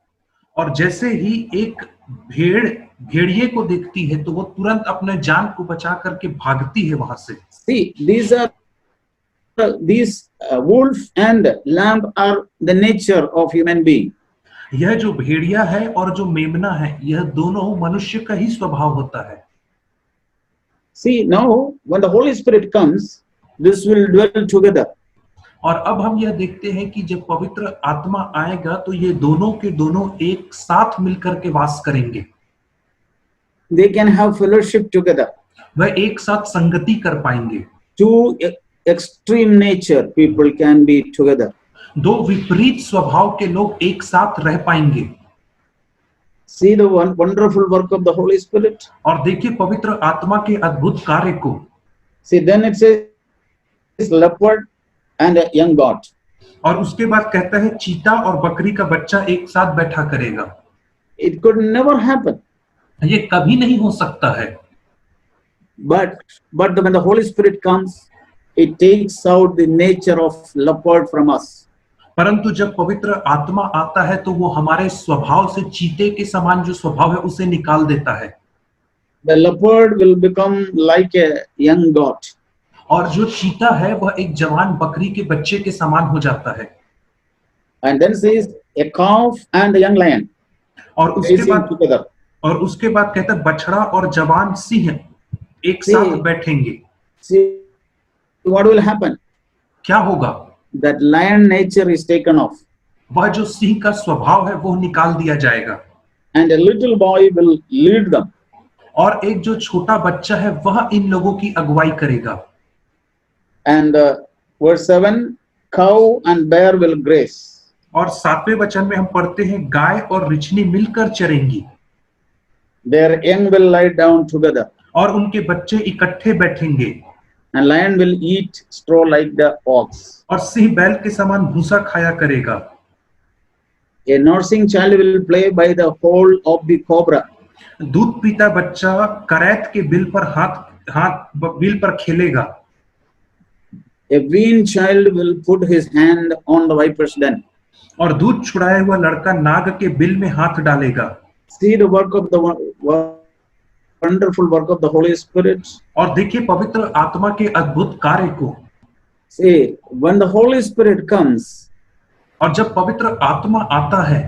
और जैसे ही एक भेड़ भेड़िए को देखती है तो वो तुरंत अपने जान को बचा करके भागती है वहां से। See, these wolf and lamb are the nature of human being. यह जो भेड़िया है और जो मेमना है यह दोनों मनुष्य का ही स्वभाव होता है। See, now when the Holy Spirit comes, this will dwell together. और अब हम यह देखते हैं कि जब पवित्र आत्मा आएगा तो ये दोनों के दोनों एक साथ मिलकर के वास करेंगे। They can have fellowship together. वह एक साथ संगति कर पाएंगे। Two extreme nature people can be together. दो विपरीत स्वभाव के लोग एक साथ रह पाएंगे। See the wonderful work of the Holy Spirit. और देखिए पवित्र आत्मा के अद्भुत कार्य को। See, then it says leopard and a young goat. और उसके बाद कहता है चीता और बकरी का बच्चा एक साथ बैठा करेगा। It could never happen. ये कभी नहीं हो सकता है। But when the Holy Spirit comes, it takes out the nature of leopard from us. परंतु जब पवित्र आत्मा आता है तो वो हमारे स्वभाव से चीते के समान जो स्वभाव है उसे निकाल देता है। The leopard will become like a young goat. और जो चीता है वह एक जवान बकरी के बच्चे के समान हो जाता है। And then says a calf and a young lion. और Facing together. उसके बाद कहता है बछड़ा और जवान सिंह एक साथ बैठेंगे। See, what will happen? क्या होगा? That lion nature is taken off. वह जो सिंह का स्वभाव है वो निकाल दिया जाएगा। And a little boy will lead them. और एक जो छोटा बच्चा है वह इन लोगों की अगुवाई करेगा। And verse 7, cow and bear will graze. और 7वें वचन में हम पढ़ते हैं गाय और रिछनी मिलकर चरेंगी। Their young will lie down together. और उनके बच्चे इकट्ठे बैठेंगे। And lion will eat straw like the ox. और सिंह बैल के समान भूसा खाया करेगा। A nursing child will play by the hole of the cobra. दूध पीता बच्चा करैत के बिल पर खेलेगा। A weaned child will put his hand on the viper's den. और दूध छुड़ाया हुआ लड़का नाग के बिल में हाथ डालेगा। See the work of the wonderful work of the Holy Spirit. और देखिए पवित्र आत्मा के अद्भुत कार्य को। See, when the Holy Spirit comes, और जब पवित्र आत्मा आता है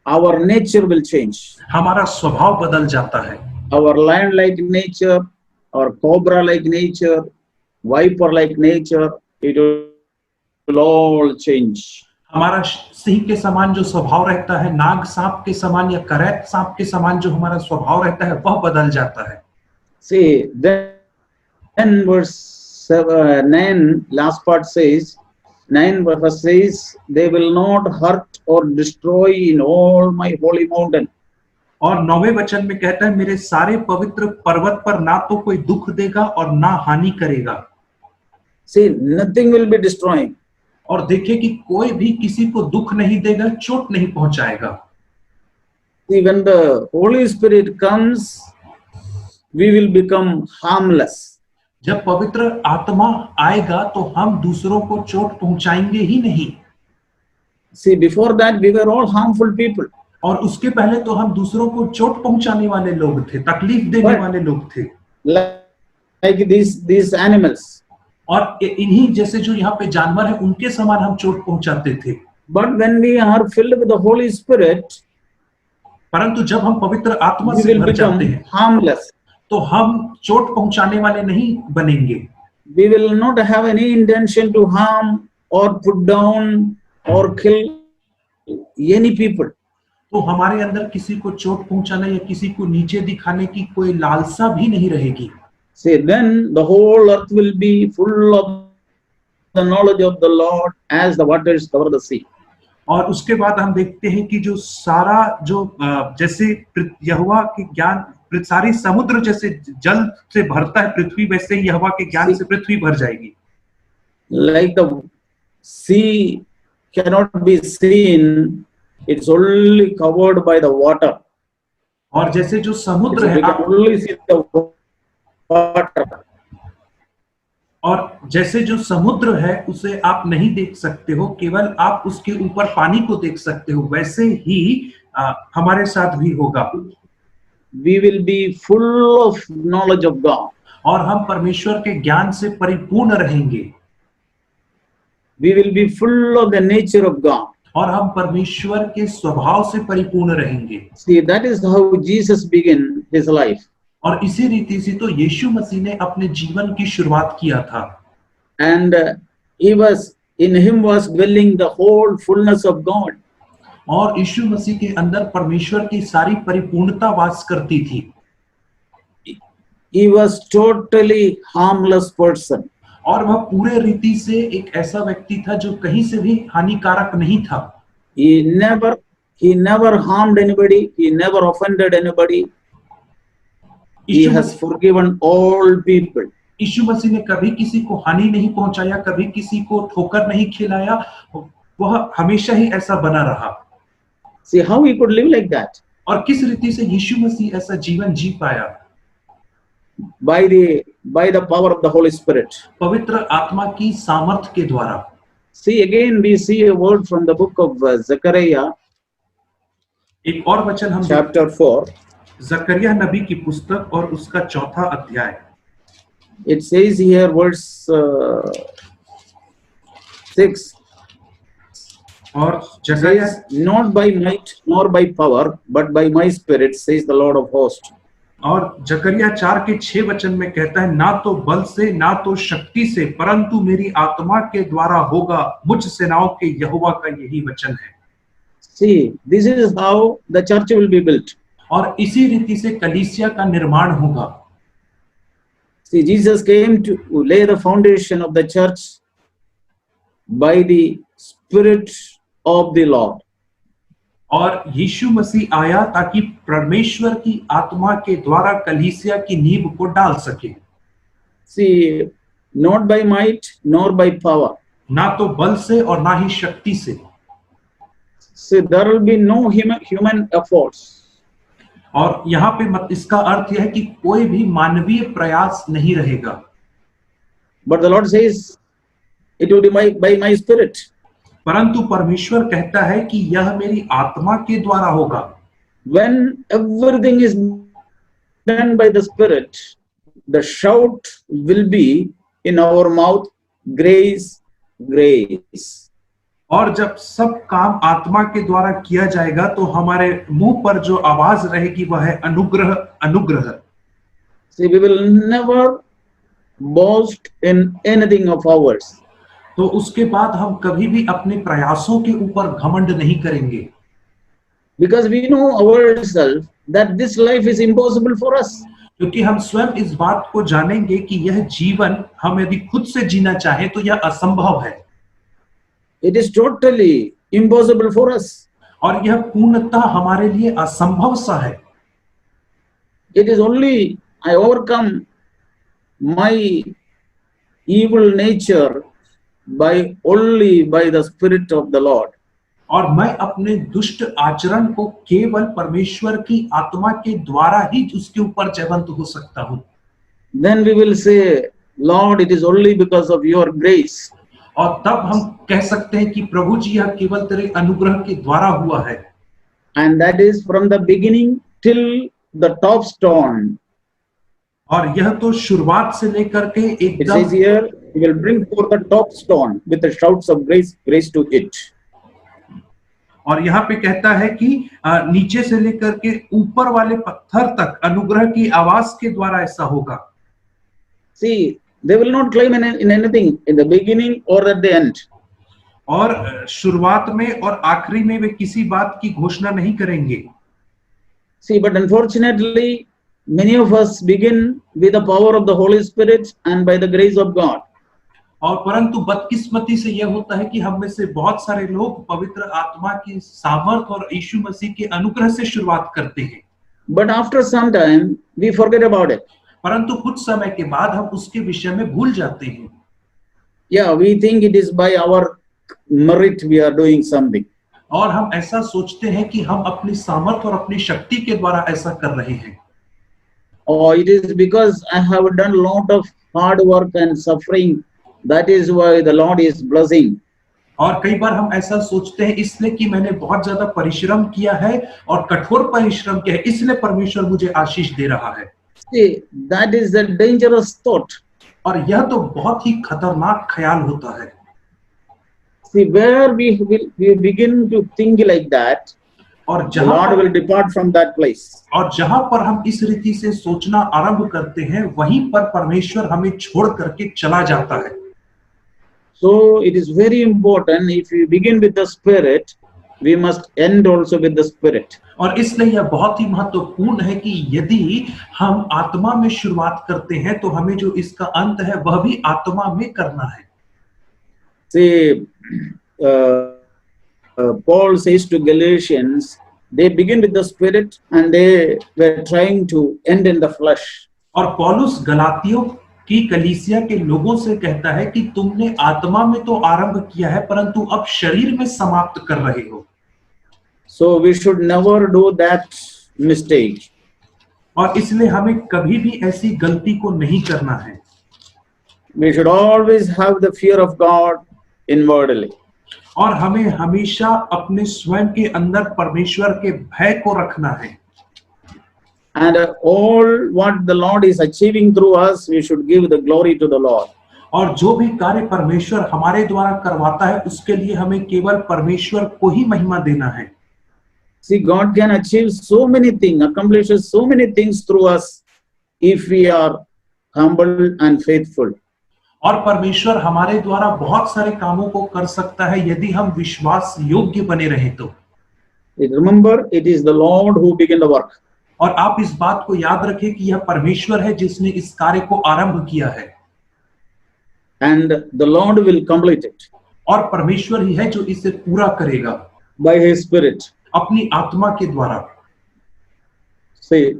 our nature will change. हमारा स्वभाव बदल जाता है। Our lion-like nature, or cobra-like nature, viper-like nature, it will all change. हमारा सिंह के समान जो स्वभाव रहता है, नाग सांप के समान या करैत सांप के समान जो हमारा स्वभाव रहता है वह बदल जाता है। See, then 10 verse 9 last part says, 9 verse says, they will not hurt or destroy in all my holy mountain. और 9वें वचन में कहता है, मेरे सारे पवित्र पर्वत पर ना तो कोई दुख देगा और ना हानि करेगा। See, nothing will be destroying. और देखिए कि कोई भी किसी को दुख नहीं देगा, चोट नहीं पहुंचाएगा। See, when the Holy Spirit comes, we will become harmless. जब पवित्र आत्मा आएगा तो हम दूसरों को चोट पहुंचाएंगे ही नहीं। See, before that we were all harmful people. और उसके पहले तो हम दूसरों को चोट पहुंचाने वाले लोग थे, तकलीफ देने वाले लोग थे, Like these animals. और इन्हीं जैसे जो यहाँ पे जानवर है उनके समान हम चोट पहुंचाते थे। But when we are filled with the Holy Spirit, परंतु जब हम पवित्र आत्मा we से will भर जाते become हैं harmless. तो हम चोट पहुंचाने वाले नहीं बनेंगे। We will not have any intention to harm or put down or kill any people. तो हमारे अंदर किसी को चोट पहुंचाने या किसी को नीचे दिखाने की कोई लालसा भी नहीं रहेगी। See, then the whole earth will be full of the knowledge of the Lord as the waters cover the sea. और उसके बाद हम देखते हैं कि जो सारा जो जैसे यहोवा के ज्ञान, सारी समुद्र जैसे जल से भरता है पृथ्वी, वैसे ही यहोवा के ज्ञान से पृथ्वी भर जाएगी। Like the sea cannot be seen, it's only covered by the water. और जैसे जो समुद्र We है, can only see the water. और जैसे जो समुद्र है उसे आप नहीं देख सकते हो, केवल आप उसके ऊपर पानी को देख सकते हो, वैसे ही हमारे साथ भी होगा। We will be full of knowledge of God. और हम परमेश्वर के ज्ञान से परिपूर्ण रहेंगे। We will be full of the nature of God. और हम परमेश्वर के स्वभाव से परिपूर्ण रहेंगे। See, that is how Jesus began his life. और इसी रीति से तो यीशु मसीह ने अपने जीवन की शुरुआत किया था। And in him was dwelling the whole fullness of God. और यीशु मसीह के अंदर परमेश्वर की सारी परिपूर्णता वास करती थी। He was totally harmless person. और वह पूरे रीति से एक ऐसा व्यक्ति था जो कहीं से भी हानिकारक नहीं था। He never harmed anybody. He never offended anybody. He has forgiven all people. यीशु मसीह ने कभी किसी को हानि नहीं पहुंचाया, कभी किसी को ठोकर नहीं खिलाया, वह हमेशा ही ऐसा बना रहा। See how he could live like that? और किस रीति से यीशु मसीह ऐसा जीवन जी पाया? By the power of the Holy Spirit. पवित्र आत्मा की सामर्थ के द्वारा। See, again we see a word from the book of Zechariah, एक और वचन हम chapter 4. जकरिया नबी की पुस्तक और उसका 4था अध्याय। It says here, verse 6. और जकरिया Says, not by might nor by power, but by my spirit, says the Lord of hosts. और जकरिया 4 के 6 वचन में कहता है, ना तो बल से ना तो शक्ति से, परंतु मेरी आत्मा के द्वारा होगा, मुझ सेनाओं के यहोवा का यही वचन है। See, this is how the church will be built. और इसी रीति से कलीसिया का निर्माण होगा। See, Jesus came to lay the foundation of the church by the Spirit of the Lord. और यीशु मसीह आया ताकि परमेश्वर की आत्मा के द्वारा कलीसिया की नींव को डाल सके। See, not by might nor by power. ना तो बल से और ना ही शक्ति से। See, there will be no human efforts. और यहाँ पे इसका अर्थ यह है कि कोई भी मानवीय प्रयास नहीं रहेगा। But the Lord says, it will be by my spirit. परंतु परमेश्वर कहता है कि यह मेरी आत्मा के द्वारा होगा। When everything is done by the Spirit, the shout will be in our mouth, grace, grace. और जब सब काम आत्मा के द्वारा किया जाएगा तो हमारे मुंह पर जो आवाज रहेगी वह है अनुग्रह, अनुग्रह। See, we will never boast in anything of ours. तो उसके बाद हम कभी भी अपने प्रयासों के ऊपर घमंड नहीं करेंगे। Because we know ourselves that this life is impossible for us. क्योंकि हम स्वयं इस बात को जानेंगे कि यह जीवन हम यदि खुद से जीना चाहें तो यह असंभव है It is totally impossible for us. और यह पूर्णतः हमारे लिए असंभव सा है। It is only I overcome my evil nature only by the Spirit of the Lord. और मैं अपने दुष्ट आचरण को केवल परमेश्वर की आत्मा के द्वारा ही उसके ऊपर जयवंत हो सकता हूँ। Then we will say, Lord, it is only because of your grace. और तब हम कह सकते हैं कि प्रभु जी यह केवल तेरे अनुग्रह के द्वारा हुआ है। And that is from the beginning till the top stone. और यह तो शुरुआत से लेकर के It एकदम says here, He will bring forth the top stone with the shouts of grace to it. और यहाँ पे कहता है कि नीचे से लेकर के ऊपर वाले पत्थर तक अनुग्रह की आवाज के द्वारा ऐसा होगा। See, they will not claim in anything in the beginning or at the end. और शुरुआत में और आखिरी में वे किसी बात की घोषणा नहीं करेंगे। See, but unfortunately, many of us begin with the power of the Holy Spirit and by the grace of God. और परंतु बदकिस्मती से यह होता है कि हम में से बहुत सारे लोग पवित्र आत्मा की सामर्थ और यीशु मसीह के अनुग्रह से शुरुआत करते हैं। But after some time, we forget about it. परंतु कुछ समय के बाद हम उसके विषय में भूल जाते हैं। Yeah, we think it is by our merit we are doing something. और हम ऐसा सोचते हैं कि हम अपनी सामर्थ और अपनी शक्ति के द्वारा ऐसा कर रहे हैं। Or it is because I have done a lot of hard work and suffering. That is why the Lord is blessing. और कई बार हम ऐसा सोचते हैं इसलिए कि मैंने बहुत ज्यादा परिश्रम किया है और कठोर परिश्रम किया है इसलिए परमेश्वर मुझे आशीष दे रहा है। See, that is a dangerous thought. और यह तो बहुत ही खतरनाक ख्याल होता है। See, where we begin to think like that, और the Lord will depart from that place. और जहां पर हम इस रीति से सोचना आरंभ करते हैं वहीं पर परमेश्वर हमें छोड़ करके चला जाता है। So it is very important, if we begin with the Spirit, we must end also with the Spirit. और इसलिए यह बहुत ही महत्वपूर्ण है कि यदि हम आत्मा में शुरुआत करते हैं तो हमें जो इसका अंत है वह भी आत्मा में करना है। See, Paul says to Galatians, they begin with the Spirit and they were trying to end in the flesh. और पौलुस गलातियों की कलीसिया के लोगों से कहता है कि तुमने आत्मा में तो आरंभ किया है परंतु अब शरीर में समाप्त कर रहे हो। So we should never do that mistake. और इसलिए हमें कभी भी ऐसी गलती को नहीं करना है। We should always have the fear of God inwardly. और हमें हमेशा अपने स्वयं के अंदर परमेश्वर के भय को रखना है। And all what the Lord is achieving through us, we should give the glory to the Lord. और जो भी कार्य परमेश्वर हमारे द्वारा करवाता है उसके लिए हमें केवल परमेश्वर को ही महिमा देना है। See, God can achieve so many things, accomplishes so many things through us if we are humble and faithful. और परमेश्वर हमारे द्वारा बहुत सारे कामों को कर सकता है यदि हम विश्वास योग्य बने रहें तो। Remember, it is the Lord who began the work. और आप इस बात को याद रखें कि यह परमेश्वर है जिसने इस कार्य को आरंभ किया है। And the Lord will complete it. और परमेश्वर ही है जो इसे पूरा करेगा। By His Spirit. अपनी आत्मा के द्वारा। See,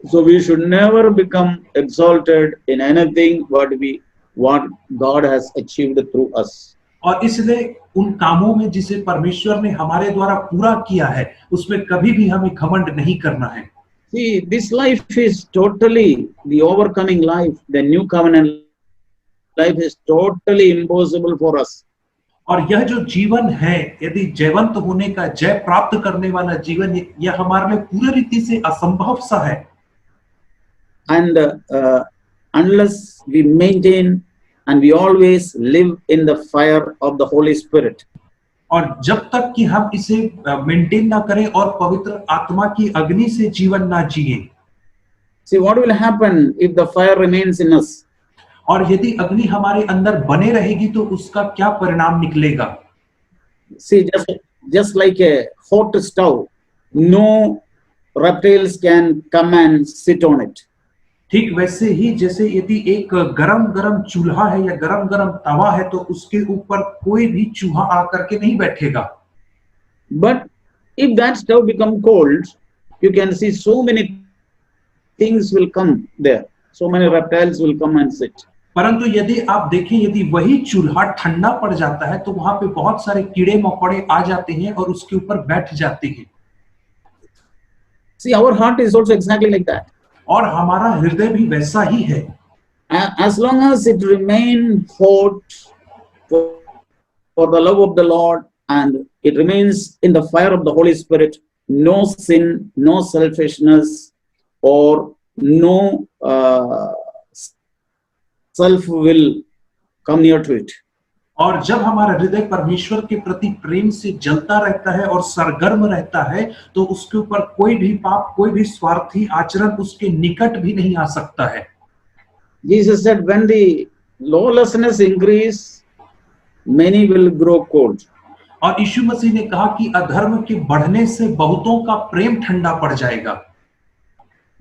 so we should never become exalted in anything what God has achieved through us. और इसलिए उन कामों में जिसे परमेश्वर ने हमारे द्वारा पूरा किया है उसमें कभी भी हमें घमंड नहीं करना है। See, this life is totally the overcoming life. The new covenant life is totally impossible for us. और यह जो जीवन है यदि जयवंत होने का जय प्राप्त करने वाला जीवन यह हमारे लिए पूरी रीति से असंभव सा है। And unless we maintain and we always live in the fire of the Holy Spirit. और जब तक कि हम इसे मेंटेन ना करें और पवित्र आत्मा की अग्नि से जीवन ना जिए। See, what will happen if the fire remains in us? और यदि अग्नि हमारे अंदर बने रहेगी तो उसका क्या परिणाम निकलेगा? See, just like a hot stove, no reptiles can come and sit on it. ठीक वैसे ही जैसे यदि एक गरम गरम चूल्हा है या गरम गरम तवा है तो उसके ऊपर कोई भी चूहा आकर के नहीं बैठेगा। But if that stove become cold, you can see so many things will come there. So many reptiles will come and sit. परंतु यदि आप देखें, यदि वही चूल्हा ठंडा पड़ जाता है तो वहां पे बहुत सारे कीड़े मकोड़े आ जाते हैं और उसके ऊपर बैठ जाते हैं। See, our heart is also exactly like that. और हमारा हृदय भी वैसा ही है। As long as it remains hot for the love of the Lord and it remains in the fire of the Holy Spirit, no sin, no selfishness, or no self will come near to it. और जब हमारा हृदय परमेश्वर के प्रति प्रेम से जलता रहता है और सरगर्म रहता है तो उसके ऊपर कोई भी पाप, कोई भी स्वार्थी आचरण उसके निकट भी नहीं आ सकता है। Jesus said, when the lawlessness increase, many will grow cold. और यीशु मसीह ने कहा कि अधर्म के बढ़ने से बहुतों का प्रेम ठंडा पड़ जाएगा।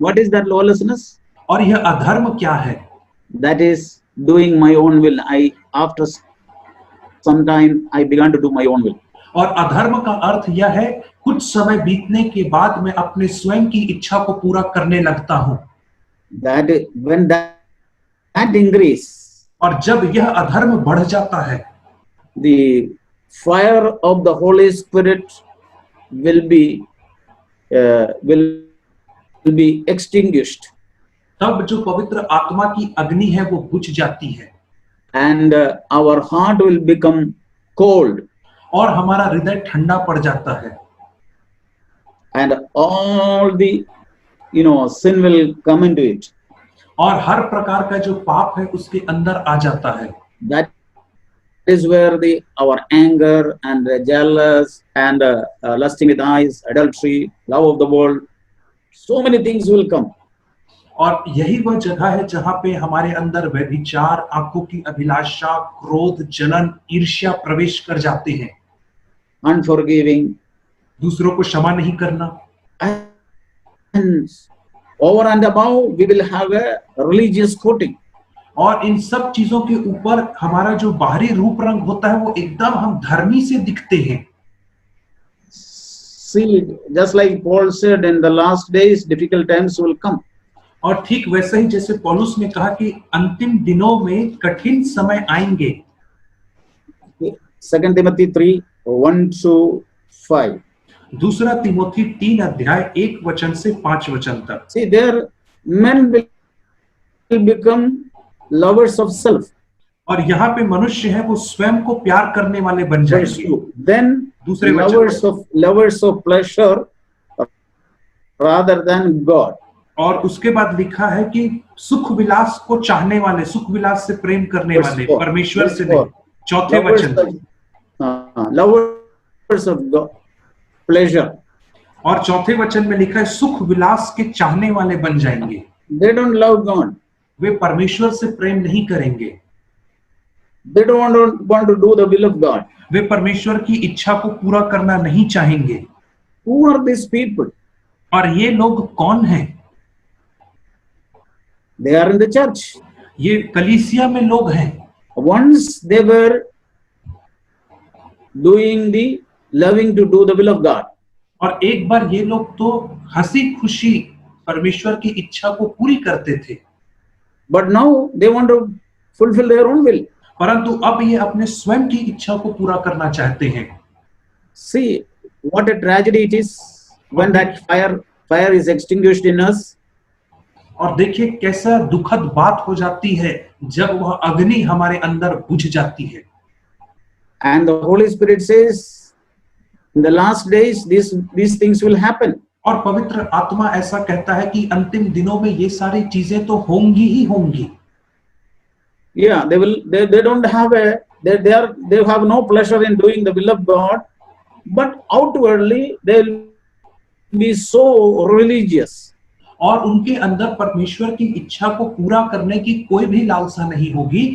What is that lawlessness? और यह अधर्म क्या है? That is doing my own will. After some time I began to do my own will. और अधर्म का अर्थ यह है कुछ समय बीतने के बाद मैं अपने स्वयं की इच्छा को पूरा करने लगता हूं। That when that increase, और जब यह अधर्म बढ़ जाता है, the fire of the Holy Spirit will be extinguished, तब जो पवित्र आत्मा की अग्नि है वो बुझ जाती है and our heart will become cold, और हमारा हृदय ठंडा पड़ जाता है and all the sin will come into it. और हर प्रकार का जो पाप है उसके अंदर आ जाता है। That is where our anger and jealous and lusting with eyes, adultery, love of the world, so many things will come. और यही वह जगह है जहां पे हमारे अंदर व्यभिचार, आंखों की अभिलाषा, क्रोध, जलन, ईर्ष्या प्रवेश कर जाते हैं। Unforgiving, दूसरों को क्षमा नहीं करना, and over and above we will have a religious coating. और इन सब चीजों के ऊपर हमारा जो बाहरी रूप रंग होता है वो एकदम हम धर्मी से दिखते हैं। See, just like Paul said, in the last days difficult times will come. और ठीक वैसे ही जैसे पौलुस ने कहा कि अंतिम दिनों में कठिन समय आएंगे। 2 Timothy 3:1-5. दूसरा तिमोथी 3 अध्याय 1 वचन से 5 वचन तक। See, there men will become lovers of self. और यहाँ पे मनुष्य है वो स्वयं को प्यार करने वाले बन Verse जाएंगे। 2. Then दूसरे lovers of pleasure rather than God. और उसके बाद लिखा है कि सुख विलास को चाहने वाले, सुख विलास से प्रेम करने वाले, परमेश्वर से नहीं। चौथे वचन, lovers of God, pleasure. और चौथे वचन में लिखा है सुख विलास के चाहने वाले बन जाएंगे। They don't love God. वे परमेश्वर से प्रेम नहीं करेंगे। They don't want to do the will of God. वे परमेश्वर की इच्छा को पूरा करना नहीं चाहेंगे। Who are these people? और ये लोग कौन हैं? They are in the church. ये कलीसिया में लोग हैं। Once they were loving to do the will of God. और एक बार ये लोग तो हंसी खुशी परमेश्वर की इच्छा को पूरी करते थे। But now they want to fulfill their own will. परंतु अब ये अपने स्वयं की इच्छा को पूरा करना चाहते हैं। See what a tragedy it is when that fire is extinguished in us. और देखिए कैसा दुखद बात हो जाती है जब वह अग्नि हमारे अंदर बुझ जाती है। And the Holy Spirit says, in the last days, these things will happen. और पवित्र आत्मा ऐसा कहता है कि अंतिम दिनों में ये सारी चीजें तो होंगी ही होंगी। Yeah, they don't have they have no pleasure in doing the will of God, but outwardly they'll be so religious. और उनके अंदर परमेश्वर की इच्छा को पूरा करने की कोई भी लालसा नहीं होगी,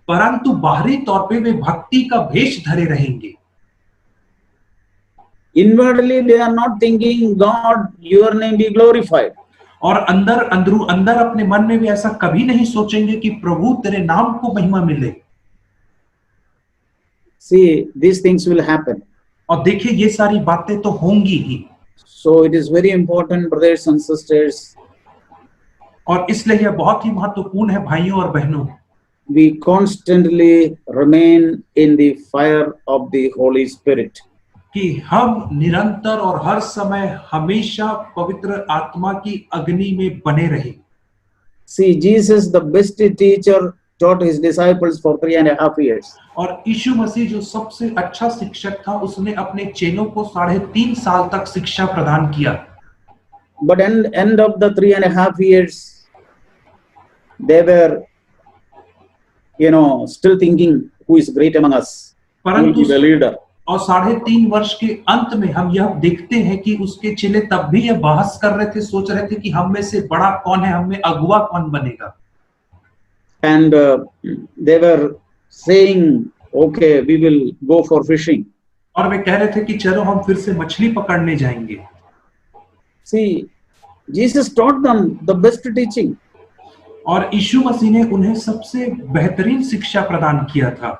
परंतु बाहरी तौर पे वे भक्ति का भेष धरे रहेंगे। Inwardly they are not thinking, God, your name be glorified. और अंदर अपने मन में भी ऐसा कभी नहीं सोचेंगे कि प्रभु तेरे नाम को महिमा मिले। See, these things will happen. और देखिए ये सारी बातें तो होंगी ही। So it is very important, brothers and sisters, और इसलिए यह बहुत ही महत्वपूर्ण है भाइयों और बहनों, we constantly remain in the fire of the Holy Spirit. कि हम निरंतर और हर समय हमेशा पवित्र आत्मा की अग्नि में बने रहे। See, Jesus, the best teacher, taught his disciples for 3.5 years. और यीशु मसीह जो सबसे अच्छा शिक्षक था, उसने अपने चेलों को 3.5 साल तक शिक्षा प्रदान किया। But end of the 3.5 years, they were, still thinking who is great among us, who will be the leader. और 3.5 वर्ष के अंत में हम यह देखते हैं कि उसके चेले तब भी यह बहस कर रहे थे, सोच रहे थे कि हम में से बड़ा कौन है, हम में अगुआ कौन बनेगा। And they were saying, okay, we will go for fishing. और वे कह रहे थे कि चलो हम फिर से मछली पकड़ने जाएंगे। See, Jesus taught them the best teaching. और यीशु मसीह ने उन्हें सबसे बेहतरीन शिक्षा प्रदान किया था।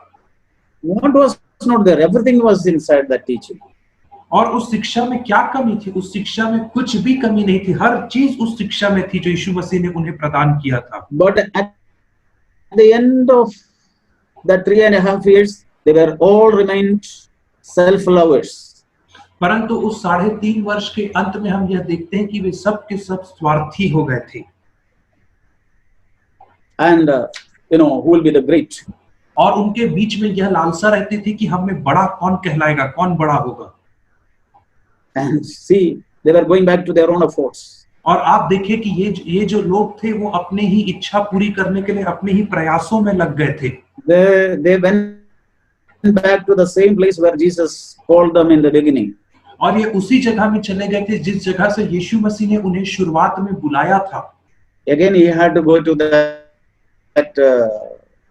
What was not there? Everything was inside that teaching. और उस शिक्षा में क्या कमी थी? उस शिक्षा में कुछ भी कमी नहीं थी, हर चीज उस शिक्षा में थी जो यीशु मसीह ने उन्हें प्रदान किया था। But at the end of the 3.5 years, they were all remained self-lovers. परंतु उस 3.5 वर्ष के अंत में हम यह देखते हैं कि वे सब के सब स्वार्थी हो गए थे। And who will be the great? और उनके बीच में यह लालसा रहती थी कि हम में बड़ा कौन कहलाएगा, कौन बड़ा होगा। And see, they were going back to their own efforts. और आप देखिए कि ये जो लोग थे वो अपने ही इच्छा पूरी करने के लिए अपने ही प्रयासों में लग गए थे। They went back to the same place where Jesus called them in the beginning. और ये उसी जगह में चले गए थे जिस जगह से यीशु मसीह ने उन्हें शुरुआत में बुलाया था। Again, he had to go to that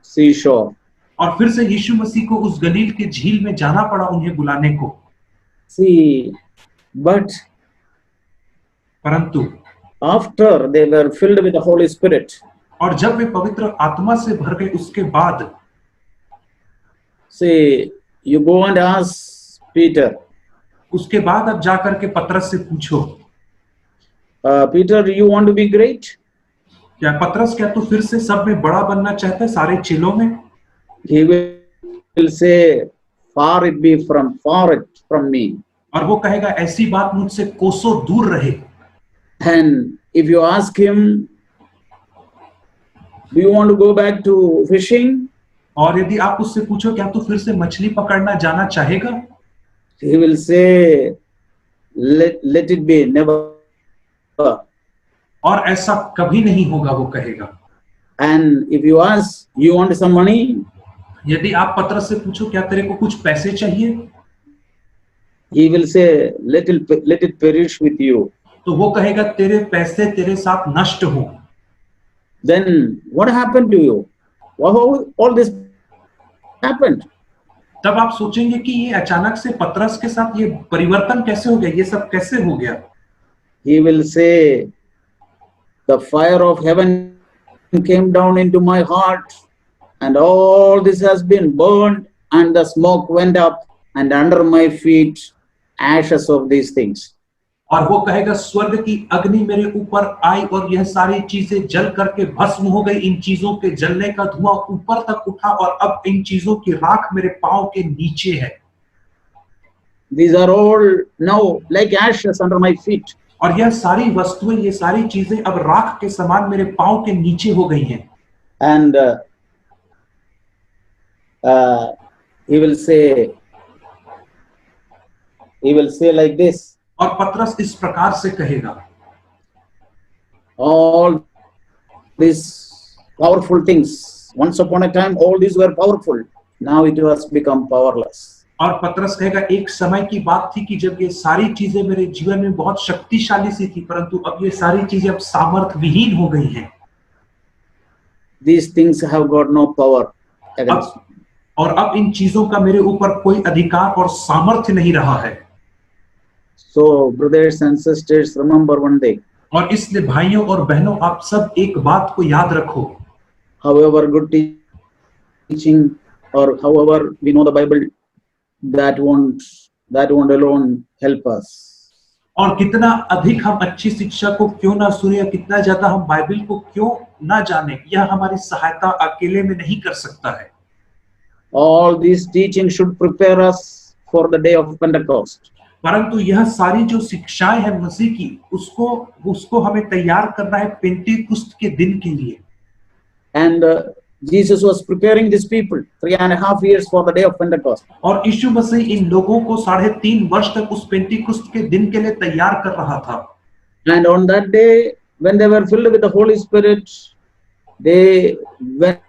seashore. और फिर से यीशु मसीह को उस गलील के झील में जाना पड़ा उन्हें बुलाने को। See, but परंतु after they were filled with the Holy Spirit, और जब वे पवित्र आत्मा से भर गए उसके बाद, see, you go and ask Peter. उसके बाद अब जाकर के पतरस से पूछो, Peter, you want to be great? क्या पतरस, क्या तू फिर से सब में बड़ा बनना चाहता है सारे चेलों में? He will say, far it be from me. और वो कहेगा ऐसी बात मुझसे कोसों दूर रहे। And if you ask him, do you want to go back to fishing? और यदि आप उससे पूछो क्या तू फिर से मछली पकड़ना जाना चाहेगा? He will say, let it be, never. और ऐसा कभी नहीं होगा, वो कहेगा। And if you ask, you want some money? यदि आप पतरस से पूछो क्या तेरे को कुछ पैसे चाहिए? He will say, let it perish with you. तो वो कहेगा तेरे पैसे तेरे साथ नष्ट हो। Then what happened to you? How all this happened? तब आप सोचेंगे कि ये अचानक से पतरस के साथ ये परिवर्तन कैसे हो गया, ये सब कैसे हो गया? He will say, the fire of heaven came down into my heart, and all this has been burned, and the smoke went up, and under my feet ashes of these things. और वो कहेगा स्वर्ग की अग्नि मेरे ऊपर आई और यह सारी चीजें जल करके भस्म हो गई। इन चीजों के जलने का धुआं ऊपर तक उठा और अब इन चीजों की राख मेरे पांव के नीचे है। These are all now like ashes under my feet. और यह सारी वस्तुएं, ये सारी चीजें अब राख के समान मेरे पांव के नीचे हो गई हैं। And he will say like this. और पतरस इस प्रकार से कहेगा, all these powerful things, once upon a time all these were powerful, now it has become powerless. और पतरस कहेगा एक समय की बात थी कि जब ये सारी चीजें मेरे जीवन में बहुत शक्तिशाली सी थी, परंतु अब ये सारी चीजें अब सामर्थ विहीन हो गई हैं। These things have got no power against me. और अब इन चीजों का मेरे ऊपर कोई अधिकार और सामर्थ्य नहीं रहा है। So brothers and sisters, remember one day. और इसलिए भाइयों और बहनों, आप सब एक बात को याद रखो, however good teaching or however we know the Bible, that won't alone help us. और कितना अधिक हम अच्छी शिक्षा को क्यों ना सुने या कितना ज्यादा हम बाइबल को क्यों ना जाने, यह हमारी सहायता अकेले में नहीं कर सकता है। All these teachings should prepare us for the day of Pentecost. परंतु यह सारी जो शिक्षाएं हैं मसीह की, उसको हमें तैयार करना है पेंतीकुस्त के दिन के लिए। And Jesus was preparing these people 3.5 years for the day of Pentecost. और यीशु मसीह इन लोगों को 3.5 वर्ष तक उस पेंतीकुस्त के दिन के लिए तैयार कर रहा था। And on that day, when they were filled with the Holy Spirit, they went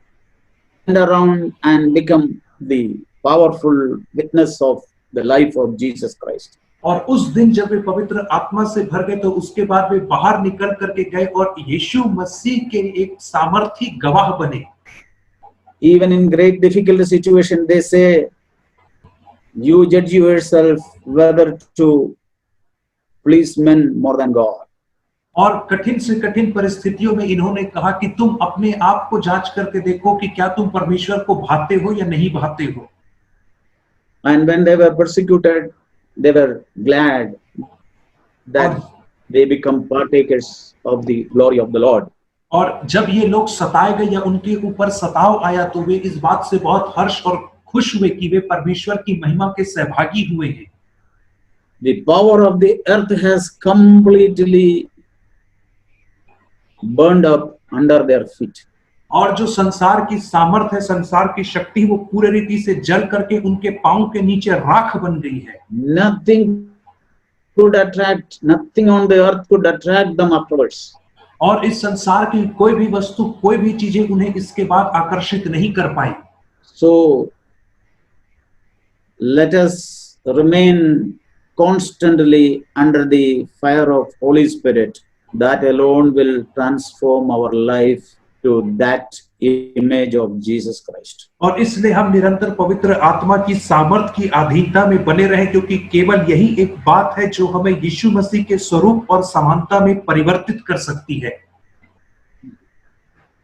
around and become the powerful witness of the life of Jesus Christ. और उस दिन जब वे पवित्र आत्मा से भर गए तो उसके बाद वे बाहर निकल करके गए और यीशु मसीह के एक सामर्थी गवाह बने। Even in great difficult situation, they say, you judge yourself whether to please men more than God. और कठिन से कठिन परिस्थितियों में इन्होंने कहा कि तुम अपने आप को जांच करके देखो कि क्या तुम परमेश्वर को भाते हो या नहीं भाते हो। And when they were persecuted, they were glad that they become partakers of the glory of the Lord. और जब ये लोग सताए गए या उनके ऊपर सताव आया तो वे इस बात से बहुत हर्ष और खुश हुए कि वे परमेश्वर की महिमा के सहभागी हुए हैं। The power of the earth has completely burned up under their feet. और जो संसार की सामर्थ है, संसार की शक्ति, वो पूरी रीति से जल करके उनके पांव के नीचे राख बन गई है। Nothing on the earth could attract them afterwards. और इस संसार की कोई भी वस्तु, कोई भी चीजें उन्हें इसके बाद आकर्षित नहीं कर पाई। So let us remain constantly under the fire of Holy Spirit. That alone will transform our life to that image of Jesus Christ. और इसलिए हम निरंतर पवित्र आत्मा की सामर्थ की अधीनता में बने रहें, क्योंकि केवल यही एक बात है जो हमें यीशु मसीह के स्वरूप और समानता में परिवर्तित कर सकती है।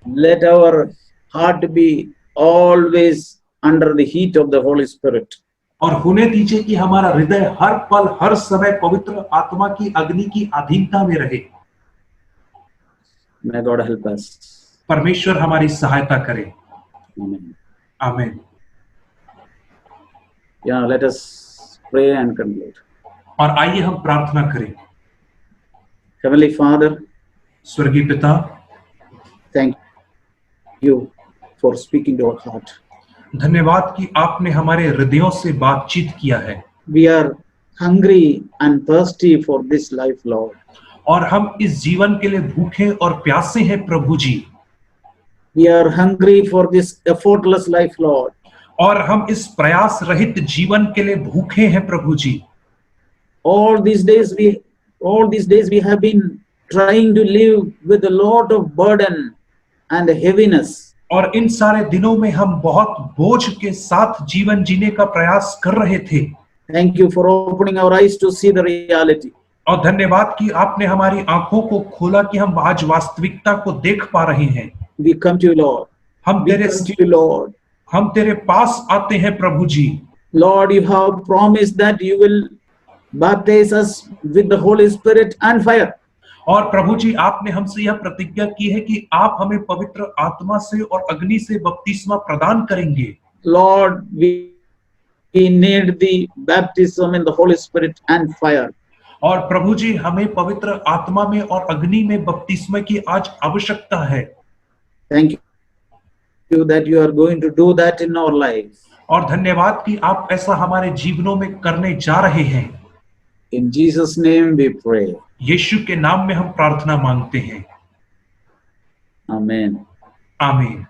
Let our heart be always under the heat of the Holy Spirit. और होने दीजिए कि हमारा हृदय हर पल हर समय पवित्र आत्मा की अग्नि की अधीनता में रहे। May God help us. परमेश्वर हमारी सहायता करे। Amen. आमीन। Yeah, let us pray and conclude. और आइए हम प्रार्थना करें। Heavenly Father, स्वर्गीय पिता, thank you for speaking to our heart. धन्यवाद कि आपने हमारे हृदयों से बातचीत किया है। We are hungry and thirsty for this life, Lord. और हम इस जीवन के लिए भूखे और प्यासे हैं प्रभु जी। We are hungry for this effortless life, Lord. और हम इस प्रयास रहित जीवन के लिए भूखे हैं प्रभु जी। All these days we have been trying to live with a lot of burden and heaviness. और इन सारे दिनों में हम बहुत बोझ के साथ जीवन जीने का प्रयास कर रहे थे। Thank you for opening our eyes to see the reality. और धन्यवाद कि आपने हमारी आंखों को खोला कि हम आज वास्तविकता को देख पा रहे हैं। We come to you, Lord. हम तेरे पास आते हैं प्रभु जी। Lord, you have promised that you will baptize us with the Holy Spirit and fire. और प्रभु जी, आपने हमसे यह प्रतिज्ञा की है कि आप हमें पवित्र आत्मा से और अग्नि से बपतिस्मा प्रदान करेंगे। Lord, we need the baptism in the Holy Spirit and fire. और प्रभु जी, हमें पवित्र आत्मा में और अग्नि में बपतिस्मा की आज आवश्यकता है। Thank you that you are going to do that in our life. और धन्यवाद कि आप ऐसा हमारे जीवनों में करने जा रहे हैं। In Jesus' name we pray. यीशु के नाम में हम प्रार्थना मांगते हैं। Amen. आमीन।